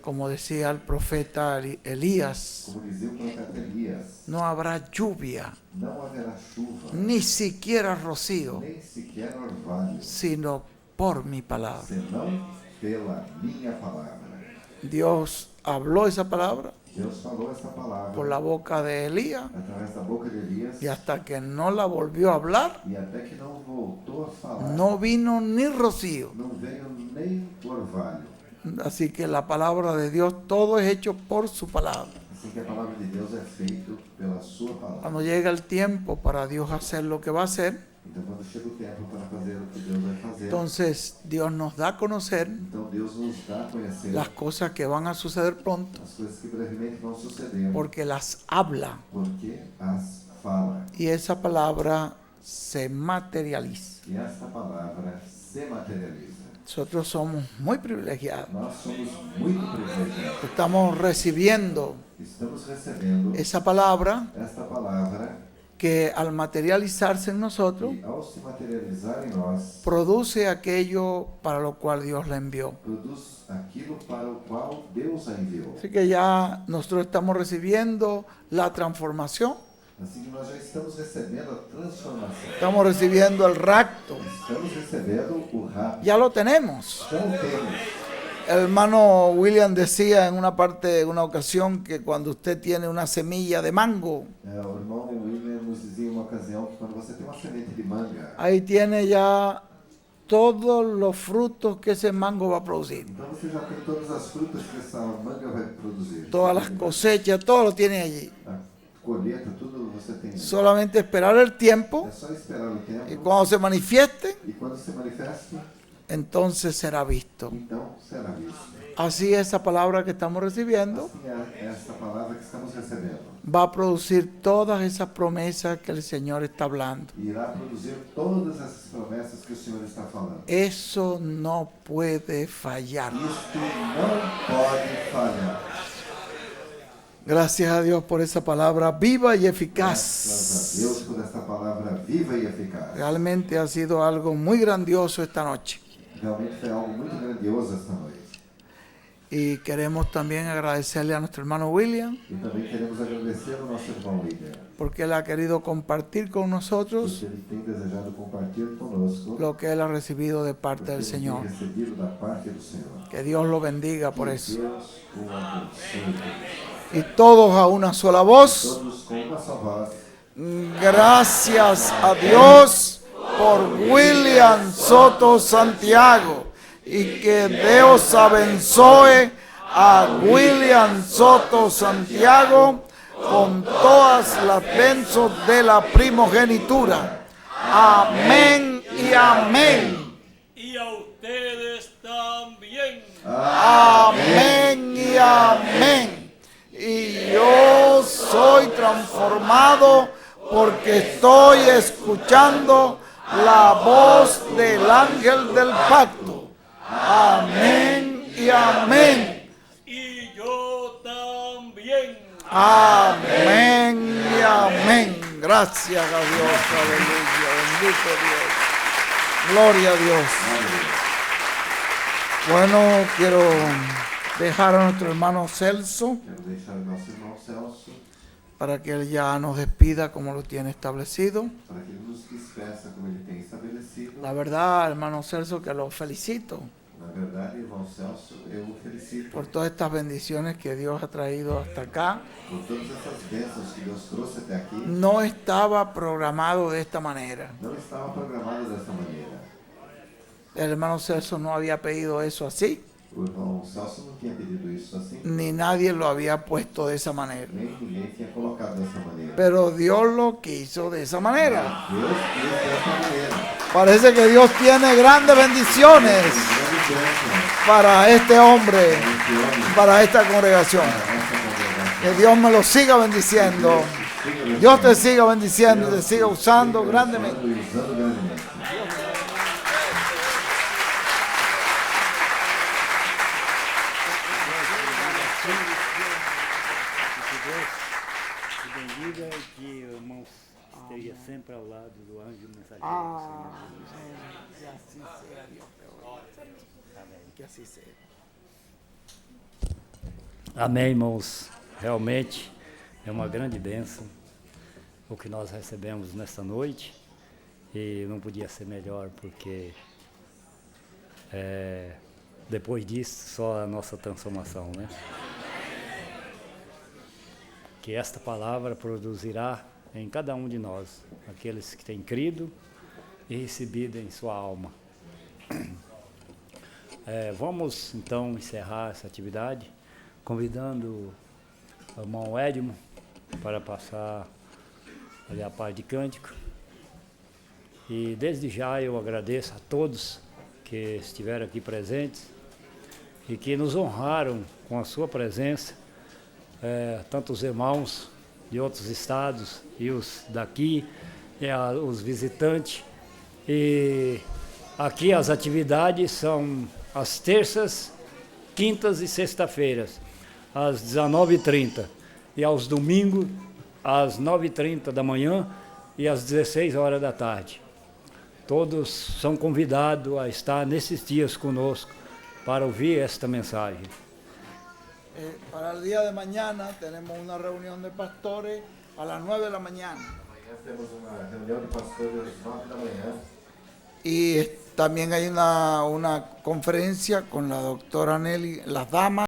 Como decía el profeta Elías, Como dizia o profeta Elias, no habrá lluvia, não haverá chuva, ni siquiera rocío, nem sequer orvalho, sino por mi palabra. senão pela minha palavra. Dios habló esa palabra Deus falou essa palavra por la boca de Elías através da boca de Elias, y hasta que no la volvió a hablar, e até que não voltou a falar, no vino ni rocío. não veio nem orvalho. Así que la palabra de Dios, todo es hecho por su palabra. Assim que a palavra de Deus é feita pela sua palavra. Cuando llega el tiempo para Dios hacer lo que va a hacer, Então, quando chega o tempo para fazer o que Deus vai fazer, entonces Dios nos da a conocer então Deus nos dá a conhecer las cosas que van a suceder pronto, as coisas que brevemente vão suceder, porque las habla porque as fala. y esa palabra se materializa. E esta palavra se materializa. Nosotros somos muy privilegiados. Nós somos muito privilegiados. Estamos recibiendo Estamos recebendo esa palabra esta palavra que al materializarse en nosotros e, ao se materializar em nós, produce aquello para lo cual Dios la envió. produz aquilo para o qual Deus a enviou. Así que ya nosotros estamos recibiendo la transformación, Assim que nós já estamos recebendo a transformação. estamos recibiendo el rapto, Estamos recebendo o rapto. ya lo tenemos. Já o temos. El hermano William decía en una parte, en una ocasión, que cuando usted tiene una semilla de mango, O irmão William nos dizia em uma ocasião que quando você tem uma semente de manga, ahí tiene ya todos los frutos que ese mango va a producir. então você já tem todas as frutas que essa manga vai produzir. Todas las cosechas, todo lo tiene allí. A colheita, tudo você tem. Solamente esperar el tiempo É só esperar o y tempo. cuando se manifieste, E quando se manifeste, entonces será visto. então será visto. Así esa palabra que estamos recibiendo Assim é esta palavra que estamos recebendo. va a producir todas esas promesas que el Señor está hablando. E irá produzir todas essas promessas que o Senhor está falando. Eso no puede fallar. Isto não pode falhar. Gracias a Dios por esa palabra viva y Graças a eficaz. Deus por esta palavra viva e eficaz. Realmente ha sido algo muy grandioso esta noche. Realmente foi algo muito grandioso esta noite. Y queremos también agradecerle a nuestro hermano William, E também queremos agradecer ao nosso irmão William, porque él ha querido compartir con nosotros porque ele tem desejado compartilhar conosco lo que él ha recibido de parte o que del ele tem Señor. recebido da parte do Senhor. Que Dios lo bendiga por Que eso. Deus o abençoe. Y todos a una sola voz, Todos com uma só voz. gracias a Dios por William Soto Santiago. Y que Dios abençoe a William Soto Santiago con todas las benzos de la primogenitura. Amén y amén. Y a ustedes también. Amén y amén. Y yo soy transformado porque estoy escuchando la voz del ángel del pacto. Amén y amén. Y yo también. Amén y amén. Gracias a Dios. Aleluya. Bendito Dios. Gloria a Dios. Bueno, quiero dejar a nuestro hermano Celso Quero deixar o nosso irmão Celso para que él ya nos despida como lo tiene establecido. para que ele nos despeça como ele tem estabelecido. La verdad, hermano Celso, que lo felicito Na verdade, irmão Celso, eu o felicito por todas estas bendiciones que Dios ha traído hasta acá. por todas essas bênçãos que Deus trouxe até aqui. No estaba programado de esta manera. Não estava programado dessa maneira. El hermano Celso no había pedido eso así, O irmão Celso não tinha pedido isso assim, ni nadie lo había puesto de esa manera. nem ninguém tinha colocado dessa maneira. Pero Dios lo quiso de esa manera. Deus quis dessa maneira. Parece que Dios tiene grandes bendiciones Grande bênção para este hombre, esse homem, para esta congregación. para essa congregação. Que Dios me lo siga bendiciendo. Dios te siga bendiciendo, te siga usando grandemente. E usando grandemente. vida e que o irmão esteja sempre ao lado do anjo mensageiro. Amén. Que así sea, Dios te oiga. Que así sea. Amém, irmãos. Realmente é uma grande bênção o que nós recebemos nesta noite e não podia ser melhor porque depois disso só a nossa transformação, né? Que esta palavra produzirá em cada um de nós, aqueles que têm crido e recebido em sua alma. Vamos então encerrar essa atividade, convidando o irmão Edmo para passar ali a parte de cântico. E desde já eu agradeço a todos que estiveram aqui presentes e que nos honraram com a sua presença, tanto os irmãos de outros estados e os daqui, os visitantes. E aqui as atividades são às terças, quintas e sexta-feiras, às 19h30, e aos domingos, às 9h30 da manhã e às 16 horas da tarde. Todos são convidados a estar nesses dias conosco para ouvir esta mensagem. Para el día de mañana tenemos una reunión de pastores a las 9 de la mañana. Amanhã temos uma reunião de pastores às 9 da manhã. Y también hay una conferencia con la doctora Nelly, las damas.